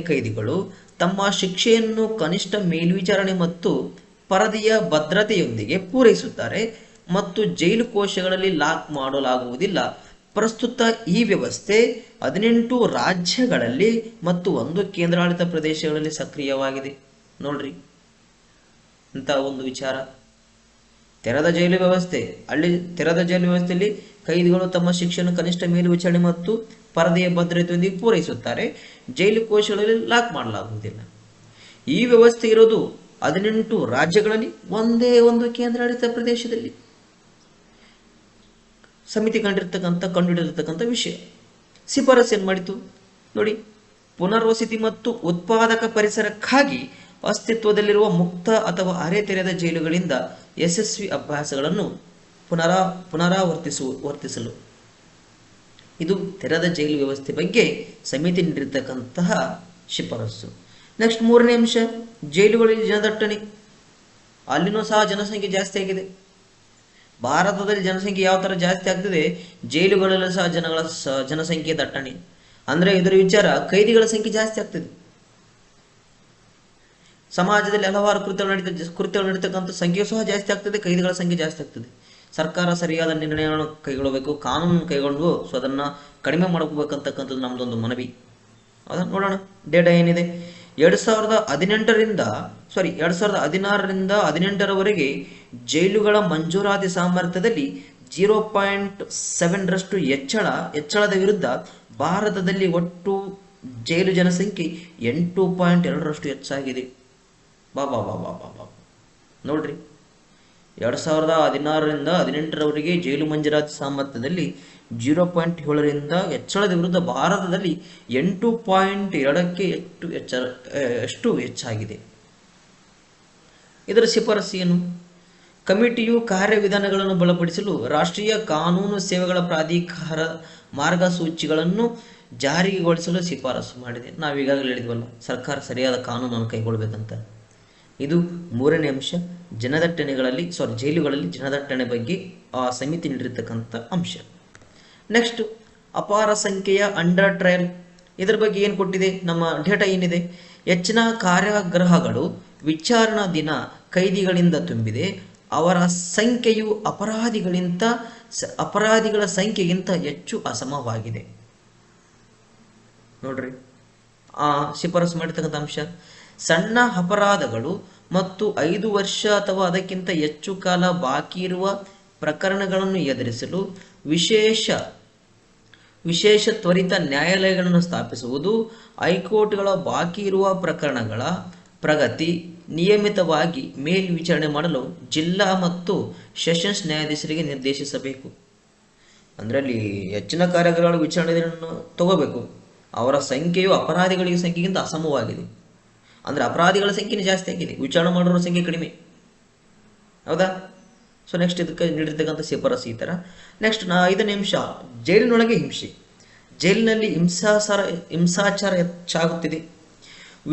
ಕೈದಿಗಳು ತಮ್ಮ ಶಿಕ್ಷೆಯನ್ನು ಕನಿಷ್ಠ ಮೇಲ್ವಿಚಾರಣೆ ಮತ್ತು ಪರದೆಯ ಭದ್ರತೆಯೊಂದಿಗೆ ಪೂರೈಸುತ್ತಾರೆ ಮತ್ತು ಜೈಲು ಕೋಶಗಳಲ್ಲಿ ಲಾಕ್ ಮಾಡಲಾಗುವುದಿಲ್ಲ. ಪ್ರಸ್ತುತ ಈ ವ್ಯವಸ್ಥೆ 18 ರಾಜ್ಯಗಳಲ್ಲಿ ಮತ್ತು 1 ಕೇಂದ್ರಾಡಳಿತ ಪ್ರದೇಶಗಳಲ್ಲಿ ಸಕ್ರಿಯವಾಗಿದೆ. ನೋಡ್ರಿ ಅಂತ ಒಂದು ವಿಚಾರ. ತೆರೆದ ಜೈಲು ವ್ಯವಸ್ಥೆಯಲ್ಲಿ ಕೈದಿಗಳು ತಮ್ಮ ಶಿಕ್ಷೆಯನ್ನು ಕನಿಷ್ಠ ಮೇಲ್ವಿಚಾರಣೆ ಮತ್ತು ಪರದೆಯ ಭದ್ರತೆಯೊಂದಿಗೆ ಪೂರೈಸುತ್ತಾರೆ. ಜೈಲು ಕೋಶಗಳಲ್ಲಿ ಲಾಕ್ ಮಾಡಲಾಗುವುದಿಲ್ಲ. ಈ ವ್ಯವಸ್ಥೆ ಇರೋದು 18 ರಾಜ್ಯಗಳಲ್ಲಿ, 1 ಕೇಂದ್ರಾಡಳಿತ ಪ್ರದೇಶದಲ್ಲಿ. ಸಮಿತಿ ಕಂಡುಹಿಡಿದಿರ್ತಕ್ಕಂಥ ವಿಷಯ. ಶಿಫಾರಸು ಏನು ಮಾಡಿತು ನೋಡಿ. ಪುನರ್ವಸತಿ ಮತ್ತು ಉತ್ಪಾದಕ ಪರಿಸರಕ್ಕಾಗಿ ಅಸ್ತಿತ್ವದಲ್ಲಿರುವ ಮುಕ್ತ ಅಥವಾ ಅರೆ ತೆರೆದ ಜೈಲುಗಳಿಂದ ಯಶಸ್ವಿ ಅಭ್ಯಾಸಗಳನ್ನು ಪುನರಾವರ್ತಿಸಲು ಇದು ತೆರೆದ ಜೈಲು ವ್ಯವಸ್ಥೆ ಬಗ್ಗೆ ಸಮಿತಿ ನೀಡಿರ್ತಕ್ಕಂತಹ ಶಿಫಾರಸು. ನೆಕ್ಸ್ಟ್ 3ನೇ ಅಂಶ, ಜೈಲುಗಳಲ್ಲಿ ಜನದಟ್ಟಣೆ. ಅಲ್ಲಿನೂ ಸಹ ಜನಸಂಖ್ಯೆ ಜಾಸ್ತಿ ಆಗಿದೆ. ಭಾರತದಲ್ಲಿ ಜನಸಂಖ್ಯೆ ಯಾವ ಥರ ಜಾಸ್ತಿ ಆಗ್ತದೆ, ಜೈಲುಗಳಲ್ಲೂ ಸಹ ಜನಸಂಖ್ಯೆ ದಟ್ಟಣೆ. ಅಂದರೆ ಇದರ ವಿಚಾರ, ಕೈದಿಗಳ ಸಂಖ್ಯೆ ಜಾಸ್ತಿ ಆಗ್ತದೆ. ಸಮಾಜದಲ್ಲಿ ಹಲವಾರು ಕೃತ್ಯಗಳು ನಡೀತಕ್ಕಂಥ ಸಂಖ್ಯೆ ಸಹ ಜಾಸ್ತಿ ಆಗ್ತದೆ, ಕೈದಿಗಳ ಸಂಖ್ಯೆ ಜಾಸ್ತಿ ಆಗ್ತದೆ. ಸರ್ಕಾರ ಸರಿಯಾದ ನಿರ್ಣಯಗಳನ್ನು ಕೈಗೊಳ್ಳಬೇಕು, ಕಾನೂನು ಕೈಗೊಂಡು ಸೊ ಅದನ್ನು ಕಡಿಮೆ ಮಾಡ್ಕೋಬೇಕಂತಕ್ಕಂಥದ್ದು ನಮ್ಮದೊಂದು ಮನವಿ. ಅದನ್ನು ನೋಡೋಣ. ಡೇಟಾ ಏನಿದೆ, 2016ರಿಂದ 18ರವರೆಗೆ ಜೈಲುಗಳ ಮಂಜೂರಾತಿ ಸಾಮರ್ಥ್ಯದಲ್ಲಿ 0.7ರಷ್ಟು ಹೆಚ್ಚಳದ ವಿರುದ್ಧ ಭಾರತದಲ್ಲಿ ಒಟ್ಟು ಜೈಲು ಜನಸಂಖ್ಯೆ 8.2ರಷ್ಟು ಹೆಚ್ಚಾಗಿದೆ. ಬಾಬಾ ನೋಡ್ರಿ, 2016ರಿಂದ 18ರವರೆಗೆ ಜೈಲು ಮಂಜೂರಾತಿ ಸಾಮರ್ಥ್ಯದಲ್ಲಿ 0.7ರಿಂದ ಹೆಚ್ಚಳದ ವಿರುದ್ಧ ಭಾರತದಲ್ಲಿ 8.2ಕ್ಕೆ ಎಷ್ಟು ಹೆಚ್ಚಾಗಿದೆ. ಇದರ ಶಿಫಾರಸು ಏನು? ಕಮಿಟಿಯು ಕಾರ್ಯವಿಧಾನಗಳನ್ನು ಬಲಪಡಿಸಲು ರಾಷ್ಟ್ರೀಯ ಕಾನೂನು ಸೇವೆಗಳ ಪ್ರಾಧಿಕಾರ ಮಾರ್ಗಸೂಚಿಗಳನ್ನು ಜಾರಿಗೊಳಿಸಲು ಶಿಫಾರಸು ಮಾಡಿದೆ. ನಾವೀಗಾಗಲೇ ಹೇಳಿದ್ವಲ್ಲ, ಸರ್ಕಾರ ಸರಿಯಾದ ಕಾನೂನನ್ನು ಕೈಗೊಳ್ಳಬೇಕಂತ. ಇದು 3ನೇ ಅಂಶ, ಜೈಲುಗಳಲ್ಲಿ ಜನದಟ್ಟಣೆ ಬಗ್ಗೆ ಆ ಸಮಿತಿ ನೀಡಿರ್ತಕ್ಕಂಥ ಅಂಶ. ನೆಕ್ಸ್ಟ್, ಅಪಾರ ಸಂಖ್ಯೆಯ ಅಂಡರ್ ಟ್ರಯಲ್. ಇದರ ಬಗ್ಗೆ ಏನು ಕೊಟ್ಟಿದೆ? ನಮ್ಮ ಡೇಟಾ ಏನಿದೆ? ಹೆಚ್ಚಿನ ಕಾರಾಗೃಹಗಳು ವಿಚಾರಣಾ ದಿನ ಕೈದಿಗಳಿಂದ ತುಂಬಿದೆ. ಅವರ ಸಂಖ್ಯೆಯು ಅಪರಾಧಿಗಳ ಸಂಖ್ಯೆಗಿಂತ ಹೆಚ್ಚು ಅಸಮವಾಗಿದೆ. ನೋಡ್ರಿ, ಶಿಫಾರಸು ಮಾಡಿರ್ತಕ್ಕಂಥ ಅಂಶ, ಸಣ್ಣ ಅಪರಾಧಗಳು ಮತ್ತು 5 ವರ್ಷ ಅಥವಾ ಅದಕ್ಕಿಂತ ಹೆಚ್ಚು ಕಾಲ ಬಾಕಿ ಇರುವ ಪ್ರಕರಣಗಳನ್ನು ಎದುರಿಸಲು ವಿಶೇಷ ತ್ವರಿತ ನ್ಯಾಯಾಲಯಗಳನ್ನು ಸ್ಥಾಪಿಸುವುದು. ಹೈಕೋರ್ಟ್ಗಳ ಬಾಕಿ ಇರುವ ಪ್ರಕರಣಗಳ ಪ್ರಗತಿ ನಿಯಮಿತವಾಗಿ ಮೇಲ್ವಿಚಾರಣೆ ಮಾಡಲು ಜಿಲ್ಲಾ ಮತ್ತು ಸೆಷನ್ಸ್ ನ್ಯಾಯಾಧೀಶರಿಗೆ ನಿರ್ದೇಶಿಸಬೇಕು. ಅಂದರೆ ಅಲ್ಲಿ ಹೆಚ್ಚಿನ ಕಾರ್ಯಗಳ ವಿಚಾರಣೆಯನ್ನು ತಗೋಬೇಕು. ಅವರ ಸಂಖ್ಯೆಯು ಅಪರಾಧಿಗಳ ಸಂಖ್ಯೆಗಿಂತ ಅಸಮವಾಗಿದೆ. ಅಂದರೆ ಅಪರಾಧಿಗಳ ಸಂಖ್ಯೆನೇ ಜಾಸ್ತಿ ಆಗಿದೆ, ವಿಚಾರಣೆ ಮಾಡೋರ ಸಂಖ್ಯೆ ಕಡಿಮೆ. ಹೌದಾ? ಸೊ ನೆಕ್ಸ್ಟ್ ಇದಕ್ಕೆ ನೀಡಿರ್ತಕ್ಕಂಥ ಶಿಫಾರಸು ಈ ಥರ. ನೆಕ್ಸ್ಟ್ 5ನೇ ಅಂಶ, ಜೈಲಿನೊಳಗೆ ಹಿಂಸೆ. ಜೈಲಿನಲ್ಲಿ ಹಿಂಸಾಚಾರ ಹೆಚ್ಚಾಗುತ್ತಿದೆ.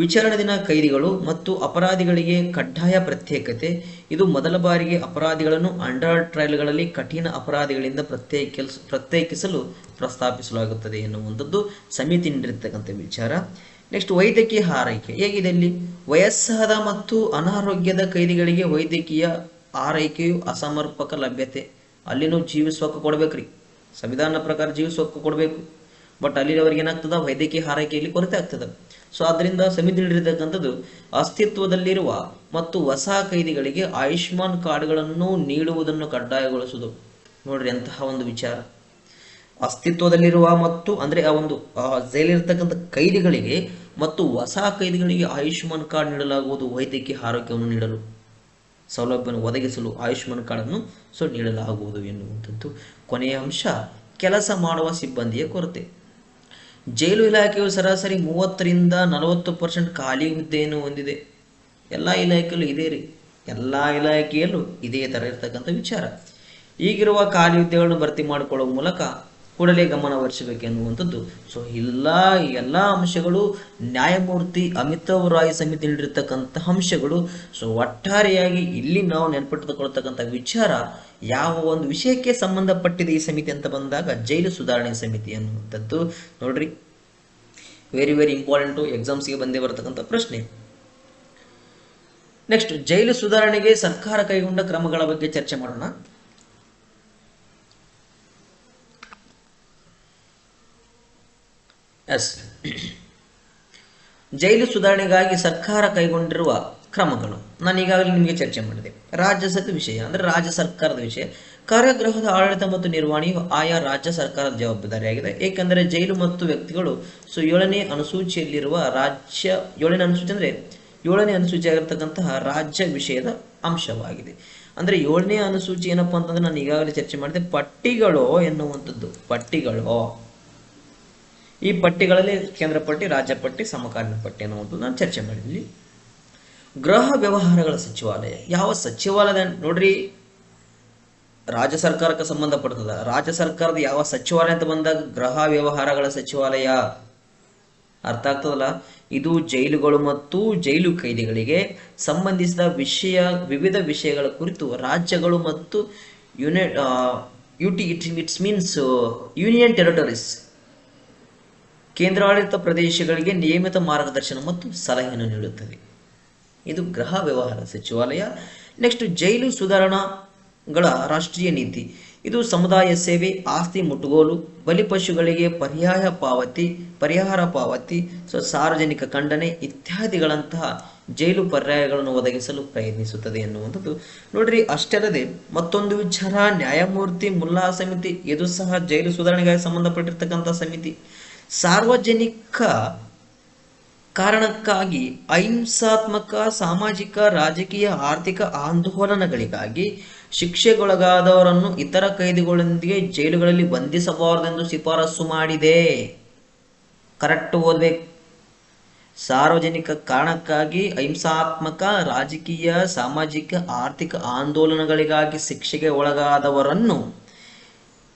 ವಿಚಾರಣೆ ದಿನ ಕೈದಿಗಳು ಮತ್ತು ಅಪರಾಧಿಗಳಿಗೆ ಕಡ್ಡಾಯ ಪ್ರತ್ಯೇಕತೆ. ಇದು ಮೊದಲ ಬಾರಿಗೆ ಅಪರಾಧಿಗಳನ್ನು ಅಂಡರ್ ಟ್ರಯಲ್ಗಳಲ್ಲಿ ಕಠಿಣ ಅಪರಾಧಿಗಳಿಂದ ಪ್ರತ್ಯೇಕಿಸಲು ಪ್ರಸ್ತಾಪಿಸಲಾಗುತ್ತದೆ ಎನ್ನುವಂಥದ್ದು ಸಮಿತಿ ನೀಡಿರ್ತಕ್ಕಂಥ ವಿಚಾರ. ನೆಕ್ಸ್ಟ್, ವೈದ್ಯಕೀಯ ಆರೈಕೆ ಹೇಗಿದೆ ಇಲ್ಲಿ? ವಯಸ್ಸಾದ ಮತ್ತು ಅನಾರೋಗ್ಯದ ಕೈದಿಗಳಿಗೆ ವೈದ್ಯಕೀಯ ಆರೈಕೆಯು ಅಸಮರ್ಪಕ ಲಭ್ಯತೆ. ಅಲ್ಲಿನೂ ಜೀವಿಸುವಕ್ಕೆ ಕೊಡ್ಬೇಕ್ರಿ, ಸಂವಿಧಾನ ಪ್ರಕಾರ ಜೀವಿಸುವಕ್ಕೆ ಕೊಡಬೇಕು. ಬಟ್ ಅಲ್ಲಿನವರಿಗೆ ಏನಾಗ್ತದ, ವೈದ್ಯಕೀಯ ಆರೈಕೆಯಲ್ಲಿ ಕೊರತೆ ಆಗ್ತದೆ. ಸೊ ಅದರಿಂದ ಸಮಿತಿ ನೀಡಿರ್ತಕ್ಕಂಥದ್ದು ಅಸ್ತಿತ್ವದಲ್ಲಿರುವ ಮತ್ತು ಹೊಸ ಕೈದಿಗಳಿಗೆ ಆಯುಷ್ಮಾನ್ ಕಾರ್ಡ್ಗಳನ್ನು ನೀಡುವುದನ್ನು ಕಡ್ಡಾಯಗೊಳಿಸುವುದು. ನೋಡ್ರಿ, ಅಂತಹ ಒಂದು ವಿಚಾರ. ಅಸ್ತಿತ್ವದಲ್ಲಿರುವ ಮತ್ತು ಅಂದರೆ ಆ ಒಂದು ಜೈಲಿರ್ತಕ್ಕಂಥ ಕೈದಿಗಳಿಗೆ ಮತ್ತು ಹೊಸ ಕೈದಿಗಳಿಗೆ ಆಯುಷ್ಮಾನ್ ಕಾರ್ಡ್ ನೀಡಲಾಗುವುದು. ವೈದ್ಯಕೀಯ ಆರೋಗ್ಯವನ್ನು ನೀಡಲು, ಸೌಲಭ್ಯವನ್ನು ಒದಗಿಸಲು ಆಯುಷ್ಮಾನ್ ಕಾರ್ಡನ್ನು ನೀಡಲಾಗುವುದು ಎನ್ನುವಂಥದ್ದು. ಕೊನೆಯ ಅಂಶ, ಕೆಲಸ ಮಾಡುವ ಸಿಬ್ಬಂದಿಯ ಕೊರತೆ. ಜೈಲು ಇಲಾಖೆಯು ಸರಾಸರಿ 30ರಿಂದ 40% ಖಾಲಿ ಹುದ್ದೆಯನ್ನು ಹೊಂದಿದೆ. ಎಲ್ಲ ಇಲಾಖೆಯಲ್ಲೂ ಇದೇ ರೀ, ಎಲ್ಲ ಇಲಾಖೆಯಲ್ಲೂ ಇದೇ ಥರ ಇರ್ತಕ್ಕಂಥ ವಿಚಾರ. ಈಗಿರುವ ಖಾಲಿ ಹುದ್ದೆಗಳನ್ನು ಭರ್ತಿ ಮಾಡಿಕೊಳ್ಳುವ ಮೂಲಕ ಕೂಡಲೇ ಗಮನ ಹರಿಸಬೇಕೆನ್ನುವಂಥದ್ದು. ಸೊ ಎಲ್ಲ ಅಂಶಗಳು ನ್ಯಾಯಮೂರ್ತಿ ಅಮಿತಾವ್ ರಾಯ್ ಸಮಿತಿ ನೀಡಿರ್ತಕ್ಕಂಥ ಅಂಶಗಳು. ಸೊ ಒಟ್ಟಾರೆಯಾಗಿ ಇಲ್ಲಿ ನಾವು ನೆನಪಿಟ್ಟುಕೊಳ್ತಕ್ಕಂಥ ವಿಚಾರ ಯಾವ ಒಂದು ವಿಷಯಕ್ಕೆ ಸಂಬಂಧಪಟ್ಟಿದೆ ಈ ಸಮಿತಿ ಅಂತ ಬಂದಾಗ ಜೈಲು ಸುಧಾರಣೆ ಸಮಿತಿ ಅನ್ನುವಂಥದ್ದು. ನೋಡ್ರಿ, ವೆರಿ ವೆರಿ ಇಂಪಾರ್ಟೆಂಟು, ಎಕ್ಸಾಮ್ಸ್ಗೆ ಬಂದೇ ಬರತಕ್ಕಂಥ ಪ್ರಶ್ನೆ. ನೆಕ್ಸ್ಟ್, ಜೈಲು ಸುಧಾರಣೆಗೆ ಸರ್ಕಾರ ಕೈಗೊಂಡ ಕ್ರಮಗಳ ಬಗ್ಗೆ ಚರ್ಚೆ ಮಾಡೋಣ. ಎಸ್, ಜೈಲು ಸುಧಾರಣೆಗಾಗಿ ಸರ್ಕಾರ ಕೈಗೊಂಡಿರುವ ಕ್ರಮಗಳು ನಾನು ಈಗಾಗಲೇ ನಿಮಗೆ ಚರ್ಚೆ ಮಾಡಿದೆ. ರಾಜ್ಯದ ವಿಷಯ ಅಂದರೆ ರಾಜ್ಯ ಸರ್ಕಾರದ ವಿಷಯ. ಕಾರಾಗೃಹದ ಆಡಳಿತ ಮತ್ತು ನಿರ್ವಹಣೆಯು ಆಯಾ ರಾಜ್ಯ ಸರ್ಕಾರದ ಜವಾಬ್ದಾರಿಯಾಗಿದೆ. ಏಕೆಂದರೆ ಜೈಲು ಮತ್ತು ವ್ಯಕ್ತಿಗಳು 7ನೇ ಅನುಸೂಚಿಯಲ್ಲಿರುವ ರಾಜ್ಯ 7ನೇ ಅನುಸೂಚಿ ಅಂದರೆ 7ನೇ ಅನುಸೂಚಿಯಾಗಿರ್ತಕ್ಕಂತಹ ರಾಜ್ಯ ವಿಷಯದ ಅಂಶವಾಗಿದೆ. ಅಂದರೆ 7ನೇ ಅನುಸೂಚಿ ಏನಪ್ಪಾ ಅಂತಂದ್ರೆ ನಾನು ಈಗಾಗಲೇ ಚರ್ಚೆ ಮಾಡಿದೆ, ಪಟ್ಟಿಗಳು ಎನ್ನುವಂಥದ್ದು. ಪಟ್ಟಿಗಳು, ಈ ಪಟ್ಟಿಗಳಲ್ಲಿ ಕೇಂದ್ರ ಪಟ್ಟಿ, ರಾಜ್ಯ ಪಟ್ಟಿ, ಸಮಕಾಲೀನ ಪಟ್ಟಿ ಅನ್ನುವಂಥದ್ದು ನಾನು ಚರ್ಚೆ ಮಾಡಿದ್ದೀನಿ. ಗೃಹ ವ್ಯವಹಾರಗಳ ಸಚಿವಾಲಯ ಯಾವ ಸಚಿವಾಲಯ ನೋಡ್ರಿ, ರಾಜ್ಯ ಸರ್ಕಾರಕ್ಕೆ ಸಂಬಂಧಪಡ್ತದ. ರಾಜ್ಯ ಸರ್ಕಾರದ ಯಾವ ಸಚಿವಾಲಯ ಅಂತ ಬಂದಾಗ ಗೃಹ ವ್ಯವಹಾರಗಳ ಸಚಿವಾಲಯ. ಅರ್ಥ ಆಗ್ತದಲ್ಲ? ಇದು ಜೈಲುಗಳು ಮತ್ತು ಜೈಲು ಕೈದಿಗಳಿಗೆ ಸಂಬಂಧಿಸಿದ ವಿವಿಧ ವಿಷಯಗಳ ಕುರಿತು ರಾಜ್ಯಗಳು ಮತ್ತು ಇಟ್ಸ್ ಮೀನ್ಸ್ ಯೂನಿಯನ್ ಟೆರಿಟರೀಸ್ ಕೇಂದ್ರಾಡಳಿತ ಪ್ರದೇಶಗಳಿಗೆ ನಿಯಮಿತ ಮಾರ್ಗದರ್ಶನ ಮತ್ತು ಸಲಹೆಯನ್ನು ನೀಡುತ್ತದೆ. ಇದು ಗೃಹ ವ್ಯವಹಾರ ಸಚಿವಾಲಯ. ನೆಕ್ಸ್ಟ್, ಜೈಲು ಸುಧಾರಣಾಗಳ ರಾಷ್ಟ್ರೀಯ ನೀತಿ. ಇದು ಸಮುದಾಯ ಸೇವೆ, ಆಸ್ತಿ ಮುಟ್ಟುಗೋಲು, ಬಲಿಪಶುಗಳಿಗೆ ಪರಿಹಾರ ಪಾವತಿ, ಸಾರ್ವಜನಿಕ ಖಂಡನೆ ಇತ್ಯಾದಿಗಳಂತಹ ಜೈಲು ಪರ್ಯಾಯಗಳನ್ನು ಒದಗಿಸಲು ಪ್ರಯತ್ನಿಸುತ್ತದೆ ಎನ್ನುವಂಥದ್ದು. ನೋಡ್ರಿ, ಅಷ್ಟಲ್ಲದೆ ಮತ್ತೊಂದು ವಿಚಾರ, ನ್ಯಾಯಮೂರ್ತಿ ಮುಲ್ಲಾ ಸಮಿತಿ. ಇದು ಸಹ ಜೈಲು ಸುಧಾರಣೆಗಾಗಿ ಸಂಬಂಧಪಟ್ಟಿರ್ತಕ್ಕಂಥ ಸಮಿತಿ. ಸಾರ್ವಜನಿಕ ಕಾರಣಕ್ಕಾಗಿ ಅಹಿಂಸಾತ್ಮಕ ಸಾಮಾಜಿಕ, ರಾಜಕೀಯ, ಆರ್ಥಿಕ ಆಂದೋಲನಗಳಿಗಾಗಿ ಶಿಕ್ಷೆಗೊಳಗಾದವರನ್ನು ಇತರ ಕೈದಿಗಳೊಂದಿಗೆ ಜೈಲುಗಳಲ್ಲಿ ಬಂಧಿಸಬಾರದೆಂದು ಶಿಫಾರಸು ಮಾಡಿದೆ. ಕರೆಕ್ಟ್ ಓದ್ಬೇಕು. ಸಾರ್ವಜನಿಕ ಕಾರಣಕ್ಕಾಗಿ ಅಹಿಂಸಾತ್ಮಕ, ರಾಜಕೀಯ, ಸಾಮಾಜಿಕ, ಆರ್ಥಿಕ ಆಂದೋಲನಗಳಿಗಾಗಿ ಶಿಕ್ಷೆಗೆ ಒಳಗಾದವರನ್ನು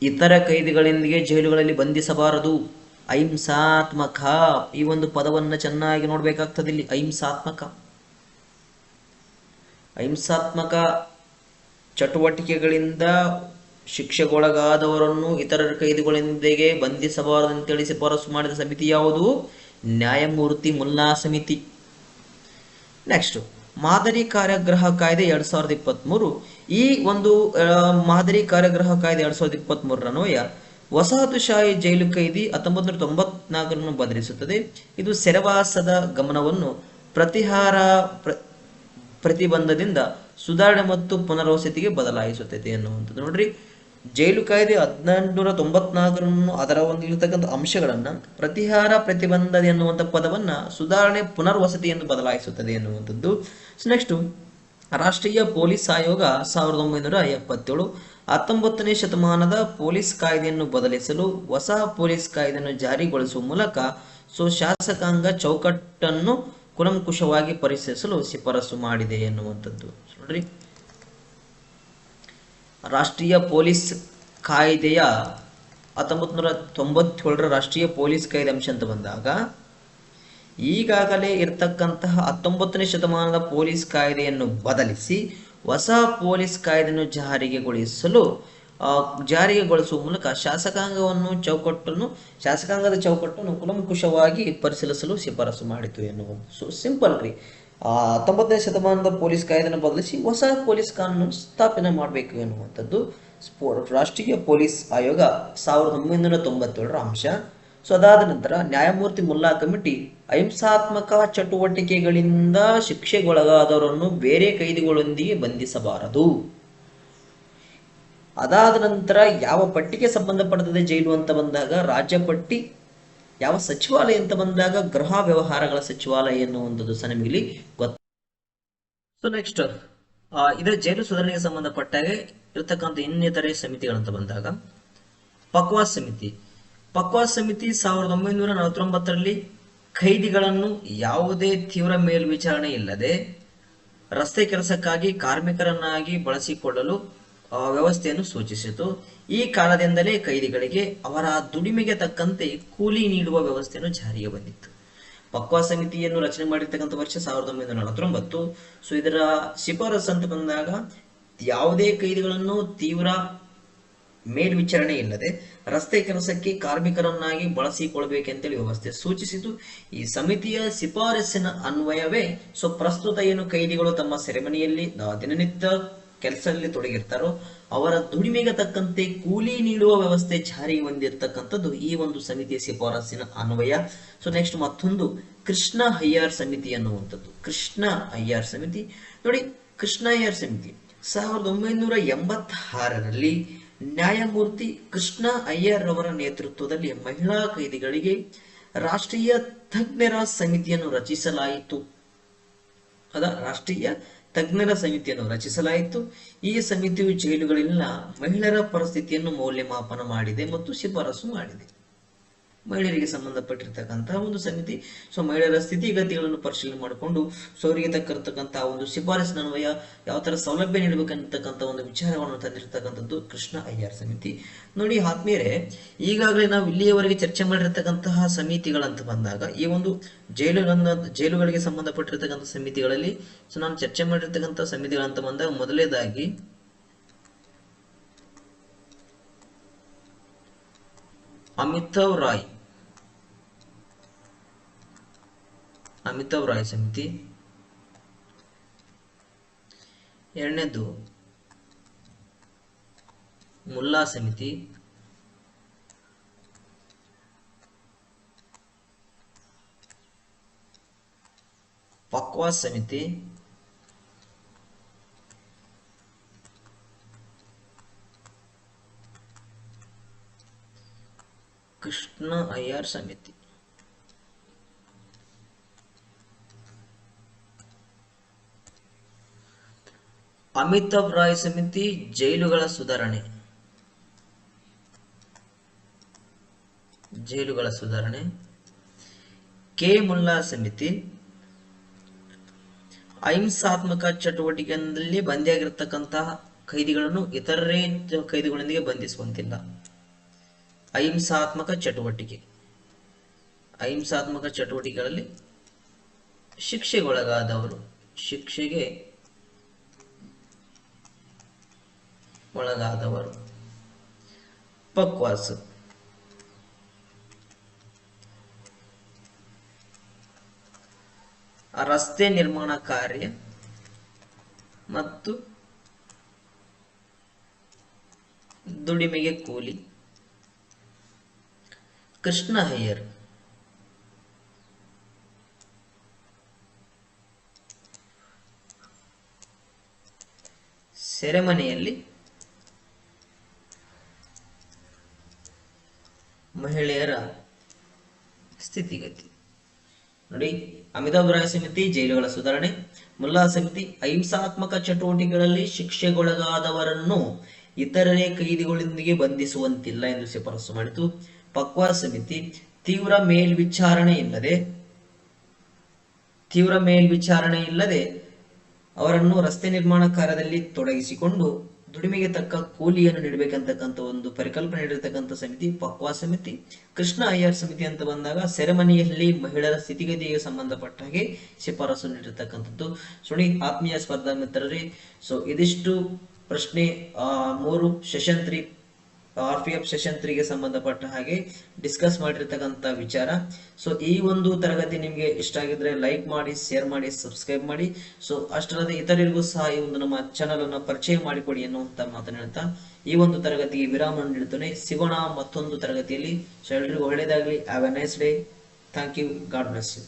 ಇತರ ಕೈದಿಗಳೊಂದಿಗೆ ಜೈಲುಗಳಲ್ಲಿ ಬಂಧಿಸಬಾರದು. ಅಹಿಂಸಾತ್ಮಕ, ಈ ಒಂದು ಪದವನ್ನು ಚೆನ್ನಾಗಿ ನೋಡ್ಬೇಕಾಗ್ತದೆ ಇಲ್ಲಿ. ಅಹಿಂಸಾತ್ಮಕ ಚಟುವಟಿಕೆಗಳಿಂದ ಶಿಕ್ಷೆಗೊಳಗಾದವರನ್ನು ಇತರ ಕೈದಿಗಳೊಂದಿಗೆ ಬಂಧಿಸಬಾರದು ಅಂತೇಳಿ ಶಿಫಾರಸು ಮಾಡಿದ ಸಮಿತಿ ಯಾವುದು? ನ್ಯಾಯಮೂರ್ತಿ ಮುಲ್ಲಾ ಸಮಿತಿ. ನೆಕ್ಸ್ಟ್, ಮಾದರಿ ಕಾರಾಗೃಹ ಕಾಯ್ದೆ 2023. ಈ ಒಂದು ಮಾದರಿ ಕಾರಾಗೃಹ ಕಾಯ್ದೆ 2023 ವಸಾಹತುಶಾಹಿ ಜೈಲು ಕೈದಿ 1994 ಬದಲಿಸುತ್ತದೆ. ಇದು ಸೆರೆವಾಸದ ಗಮನವನ್ನು ಪ್ರತಿಬಂಧದಿಂದ ಸುಧಾರಣೆ ಮತ್ತು ಪುನರ್ವಸತಿಗೆ ಬದಲಾಯಿಸುತ್ತದೆ ಎನ್ನುವಂಥದ್ದು. ನೋಡ್ರಿ, ಜೈಲು ಕಾಯ್ದೆ 1894 ಅದರ ಒಂದು ಇರತಕ್ಕಂಥ ಅಂಶಗಳನ್ನ ಪ್ರತಿಬಂಧ ಎನ್ನುವಂಥ ಪದವನ್ನ ಸುಧಾರಣೆ ಪುನರ್ವಸತಿ ಎಂದು ಬದಲಾಯಿಸುತ್ತದೆ ಎನ್ನುವಂಥದ್ದು. ನೆಕ್ಸ್ಟ್, ರಾಷ್ಟ್ರೀಯ ಪೊಲೀಸ್ ಆಯೋಗ 1977 19ನೇ ಶತಮಾನದ ಪೊಲೀಸ್ ಕಾಯ್ದೆಯನ್ನು ಬದಲಿಸಲು ಹೊಸ ಪೊಲೀಸ್ ಕಾಯ್ದೆಯನ್ನು ಜಾರಿಗೊಳಿಸುವ ಮೂಲಕ ಶಾಸಕಾಂಗ ಚೌಕಟ್ಟನ್ನು ಕೂಲಂಕುಷವಾಗಿ ಪರಿಶೀಲಿಸಲು ಶಿಫಾರಸು ಮಾಡಿದೆ ಎನ್ನುವಂಥದ್ದು. ನೋಡ್ರಿ, ರಾಷ್ಟ್ರೀಯ ಪೊಲೀಸ್ ಕಾಯ್ದೆಯ 1997 ರಾಷ್ಟ್ರೀಯ ಪೊಲೀಸ್ ಕಾಯ್ದೆ ಅಂಶ ಅಂತ ಬಂದಾಗ ಈಗಾಗಲೇ ಇರತಕ್ಕಂತಹ 19ನೇ ಶತಮಾನದ ಪೊಲೀಸ್ ಕಾಯ್ದೆಯನ್ನು ಬದಲಿಸಿ ಹೊಸ ಪೊಲೀಸ್ ಕಾಯ್ದೆಯನ್ನು ಜಾರಿಗೆಗೊಳಿಸುವ ಮೂಲಕ ಶಾಸಕಾಂಗದ ಚೌಕಟ್ಟನ್ನು ಕೂಲಂಕುಷವಾಗಿ ಪರಿಶೀಲಿಸಲು ಶಿಫಾರಸು ಮಾಡಿತು ಎನ್ನುವುದು. ಸೊ ಸಿಂಪಲ್ ರೀ, 19ನೇ ಶತಮಾನದ ಪೊಲೀಸ್ ಕಾಯ್ದೆಯನ್ನು ಬದಲಿಸಿ ಹೊಸ ಪೊಲೀಸ್ ಕಾನೂನು ಸ್ಥಾಪನೆ ಮಾಡಬೇಕು ಎನ್ನುವಂಥದ್ದು ರಾಷ್ಟ್ರೀಯ ಪೊಲೀಸ್ ಆಯೋಗ 1997 ಅಂಶ. ಸೊ ಅದಾದ ನಂತರ ನ್ಯಾಯಮೂರ್ತಿ ಮುಲ್ಲಾ ಕಮಿಟಿ ಅಹಿಂಸಾತ್ಮಕ ಚಟುವಟಿಕೆಗಳಿಂದ ಶಿಕ್ಷೆಗೊಳಗಾದವರನ್ನು ಬೇರೆ ಕೈದಿಗಳೊಂದಿಗೆ ಬಂಧಿಸಬಾರದು. ಅದಾದ ನಂತರ ಯಾವ ಪಟ್ಟಿಗೆ ಸಂಬಂಧಪಡುತ್ತದೆ ಜೈಲು ಅಂತ ಬಂದಾಗ ರಾಜ್ಯ ಪಟ್ಟಿ, ಯಾವ ಸಚಿವಾಲಯ ಅಂತ ಬಂದಾಗ ಗೃಹ ವ್ಯವಹಾರಗಳ ಸಚಿವಾಲಯ ಎನ್ನುವಂಥದ್ದು ಸಹ ನಿಮಗೆ ಗೊತ್ತ. ಸೊ ನೆಕ್ಸ್ಟ್, ಇದರ ಜೈಲು ಸುಧಾರಣೆಗೆ ಸಂಬಂಧಪಟ್ಟಾಗೆ ಇರತಕ್ಕಂಥ ಇನ್ನಿತರೆ ಸಮಿತಿಗಳಂತ ಬಂದಾಗ ಪಕ್ವಾಸ್ ಸಮಿತಿ 1949 ಖೈದಿಗಳನ್ನು ಯಾವುದೇ ತೀವ್ರ ಮೇಲ್ವಿಚಾರಣೆ ಇಲ್ಲದೆ ರಸ್ತೆ ಕೆಲಸಕ್ಕಾಗಿ ಕಾರ್ಮಿಕರನ್ನಾಗಿ ಬಳಸಿಕೊಳ್ಳಲು ವ್ಯವಸ್ಥೆಯನ್ನು ಸೂಚಿಸಿತು. ಈ ಕಾಲದಿಂದಲೇ ಕೈದಿಗಳಿಗೆ ಅವರ ದುಡಿಮೆಗೆ ತಕ್ಕಂತೆ ಕೂಲಿ ನೀಡುವ ವ್ಯವಸ್ಥೆಯನ್ನು ಜಾರಿಗೆ ಬಂದಿತ್ತು. ಪಕ್ವಾ ಸಮಿತಿಯನ್ನು ರಚನೆ ಮಾಡಿರ್ತಕ್ಕಂಥ ವರ್ಷ 1949. ಸೊ ಇದರ ಶಿಫಾರಸು ಅಂತ ಬಂದಾಗ ಯಾವುದೇ ಕೈದಿಗಳನ್ನು ತೀವ್ರ ಮೇಲ್ವಿಚಾರಣೆ ಇಲ್ಲದೆ ರಸ್ತೆ ಕೆಲಸಕ್ಕೆ ಕಾರ್ಮಿಕರನ್ನಾಗಿ ಬಳಸಿಕೊಳ್ಬೇಕೆಂತೇಳಿ ವ್ಯವಸ್ಥೆ ಸೂಚಿಸಿತು. ಈ ಸಮಿತಿಯ ಶಿಫಾರಸಿನ ಅನ್ವಯವೇ ಪ್ರಸ್ತುತ ಏನು ಕೈದಿಗಳು ತಮ್ಮ ಸೆರೆಮನೆಯಲ್ಲಿ ದಿನನಿತ್ಯ ಕೆಲಸದಲ್ಲಿ ತೊಡಗಿರ್ತಾರೋ ಅವರ ದುಡಿಮೆಗೆ ತಕ್ಕಂತೆ ಕೂಲಿ ನೀಡುವ ವ್ಯವಸ್ಥೆ ಜಾರಿಗೆ ಬಂದಿರತಕ್ಕಂಥದ್ದು ಈ ಒಂದು ಸಮಿತಿಯ ಶಿಫಾರಸಿನ ಅನ್ವಯ. ನೆಕ್ಸ್ಟ್ ಮತ್ತೊಂದು ಕೃಷ್ಣ ಅಯ್ಯರ್ ಸಮಿತಿ ಅನ್ನುವಂಥದ್ದು. ಕೃಷ್ಣ ಅಯ್ಯರ್ ಸಮಿತಿ ನೋಡಿ, ಕೃಷ್ಣ ಅಯ್ಯರ್ ಸಮಿತಿ 1986ರಲ್ಲಿ ನ್ಯಾಯಮೂರ್ತಿ ಕೃಷ್ಣ ಅಯ್ಯರ್ ಅವರ ನೇತೃತ್ವದಲ್ಲಿ ಮಹಿಳಾ ಕೈದಿಗಳಿಗೆ ರಾಷ್ಟ್ರೀಯ ತಜ್ಞರ ಸಮಿತಿಯನ್ನು ರಚಿಸಲಾಯಿತು. ರಾಷ್ಟ್ರೀಯ ತಜ್ಞರ ಸಮಿತಿಯನ್ನು ರಚಿಸಲಾಯಿತು. ಈ ಸಮಿತಿಯು ಜೈಲುಗಳಲ್ಲಿನ ಮಹಿಳೆಯರ ಪರಿಸ್ಥಿತಿಯನ್ನು ಮೌಲ್ಯಮಾಪನ ಮಾಡಿದೆ ಮತ್ತು ಶಿಫಾರಸು ಮಾಡಿದೆ. ಮಹಿಳೆಯರಿಗೆ ಸಂಬಂಧಪಟ್ಟಿರ್ತಕ್ಕಂತಹ ಒಂದು ಸಮಿತಿ. ಮಹಿಳೆಯರ ಸ್ಥಿತಿಗತಿಗಳನ್ನು ಪರಿಶೀಲನೆ ಮಾಡಿಕೊಂಡು ಅವರಿಗೆ ತಕ್ಕಿರ್ತಕ್ಕಂತಹ ಒಂದು ಶಿಫಾರಸಿನ ಅನ್ವಯ ಯಾವ ತರ ಸೌಲಭ್ಯ ನೀಡಬೇಕಂತಕ್ಕಂಥ ಒಂದು ವಿಚಾರವನ್ನು ತಂದಿರತಕ್ಕಂಥದ್ದು ಕೃಷ್ಣ ಅಯ್ಯರ್ ಸಮಿತಿ. ನೋಡಿ ಆತ್ಮೀಯರೇ, ಈಗಾಗಲೇ ನಾವು ಇಲ್ಲಿಯವರೆಗೆ ಚರ್ಚೆ ಮಾಡಿರ್ತಕ್ಕಂತಹ ಸಮಿತಿಗಳಂತ ಬಂದಾಗ ಈ ಒಂದು ಜೈಲುಗಳಿಗೆ ಸಂಬಂಧಪಟ್ಟಿರ್ತಕ್ಕಂಥ ಸಮಿತಿಗಳಲ್ಲಿ ನಾನು ಚರ್ಚೆ ಮಾಡಿರ್ತಕ್ಕಂಥ ಸಮಿತಿಗಳಂತ ಬಂದಾಗ ಮೊದಲನೇದಾಗಿ ಅಮಿತಾವ್ ರಾಯ್ ಸಮಿತಿ. ಎರಡನೇದು ಮುಲ್ಲಾ ಸಮಿತಿ. ಪಕ್ವಾ ಸಮಿತಿ. ಕೃಷ್ಣ ಅಯ್ಯರ್ ಸಮಿತಿ. ಅಮಿತಾವ್ ರಾಯ್ ಸಮಿತಿ ಜೈಲುಗಳ ಸುಧಾರಣೆ. ಕೆ ಮುಲ್ಲಾ ಸಮಿತಿ ಅಹಿಂಸಾತ್ಮಕ ಚಟುವಟಿಕೆಯಲ್ಲಿ ಬಂದಿಯಾಗಿರ್ತಕ್ಕಂತಹ ಕೈದಿಗಳನ್ನು ಇತರೇ ಕೈದಿಗಳೊಂದಿಗೆ ಬಂಧಿಸುವಂತಿಲ್ಲ. ಅಹಿಂಸಾತ್ಮಕ ಚಟುವಟಿಕೆಗಳಲ್ಲಿ ಶಿಕ್ಷೆಗೆ ಒಳಗಾದವರು. ಪಕ್ವಾಸ್ ರಸ್ತೆ ನಿರ್ಮಾಣ ಕಾರ್ಯ ಮತ್ತು ದುಡಿಮೆಗೆ ಕೂಲಿ. ಕೃಷ್ಣ ಅಯ್ಯರ್ ಸೆರೆಮನೆಯಲ್ಲಿ ಮಹಿಳೆಯರ ಸ್ಥಿತಿಗತಿ. ನೋಡಿ, ಅಮಿತಾವ್ ರಾಯ್ ಸಮಿತಿ ಜೈಲುಗಳ ಸುಧಾರಣೆ, ಮುಲ್ಲಾ ಸಮಿತಿ ಅಹಿಂಸಾತ್ಮಕ ಚಟುವಟಿಕೆಗಳಲ್ಲಿ ಶಿಕ್ಷೆಗೊಳಗಾದವರನ್ನು ಇತರೇ ಕೈದಿಗಳೊಂದಿಗೆ ಬಂಧಿಸುವಂತಿಲ್ಲ ಎಂದು ಶಿಫಾರಸು ಮಾಡಿತು. ಪಕ್ವಾ ಸಮಿತಿ ತೀವ್ರ ಮೇಲ್ವಿಚಾರಣೆ ಇಲ್ಲದೆ ಅವರನ್ನು ರಸ್ತೆ ನಿರ್ಮಾಣ ಕಾರ್ಯದಲ್ಲಿ ತೊಡಗಿಸಿಕೊಂಡು ದುಡಿಮೆಗೆ ತಕ್ಕ ಕೂಲಿಯನ್ನು ನೀಡಬೇಕಂತಕ್ಕಂಥ ಒಂದು ಪರಿಕಲ್ಪನೆ ನೀಡಿರ್ತಕ್ಕಂಥ ಸಮಿತಿ ಪಕ್ವಾ ಸಮಿತಿ. ಕೃಷ್ಣ ಅಯ್ಯರ್ ಸಮಿತಿ ಅಂತ ಬಂದಾಗ ಸೆರೆಮನೆಯಲ್ಲಿ ಮಹಿಳೆಯರ ಸ್ಥಿತಿಗತಿಗೆ ಸಂಬಂಧಪಟ್ಟ ಹಾಗೆ ಶಿಫಾರಸು ನೀಡಿರ್ತಕ್ಕಂಥದ್ದು. ನೋಡಿ ಆತ್ಮೀಯ ಸ್ಪರ್ಧಾ ಮಿತ್ರರೇ, ಇದಿಷ್ಟು ಪ್ರಶ್ನೆ 3 ಸೆಷನ್ 3 RPF ಸೆಷನ್ 3ಗೆ ಸಂಬಂಧಪಟ್ಟ ಹಾಗೆ ಡಿಸ್ಕಸ್ ಮಾಡಿರ್ತಕ್ಕಂಥ ವಿಚಾರ. ಈ ಒಂದು ತರಗತಿ ನಿಮಗೆ ಇಷ್ಟ ಆಗಿದ್ರೆ ಲೈಕ್ ಮಾಡಿ, ಶೇರ್ ಮಾಡಿ, ಸಬ್ಸ್ಕ್ರೈಬ್ ಮಾಡಿ. ಅಷ್ಟಲ್ಲದೆ ಇತರರಿಗೂ ಸಹ ಈ ಒಂದು ನಮ್ಮ ಚಾನಲ್ ಅನ್ನು ಪರಿಚಯ ಮಾಡಿಕೊಡಿ ಎನ್ನುವಂತ ಮಾತನ್ನು ಹೇಳ್ತಾ ಈ ಒಂದು ತರಗತಿಗೆ ವಿರಾಮ ನೀಡುತ್ತೇನೆ. ಸಿಗೋಣ ಮತ್ತೊಂದು ತರಗತಿಯಲ್ಲಿ. ಎಲ್ರಿಗೂ ಒಳ್ಳೆಯದಾಗಲಿ. Have a nice day. Thank you. God bless you.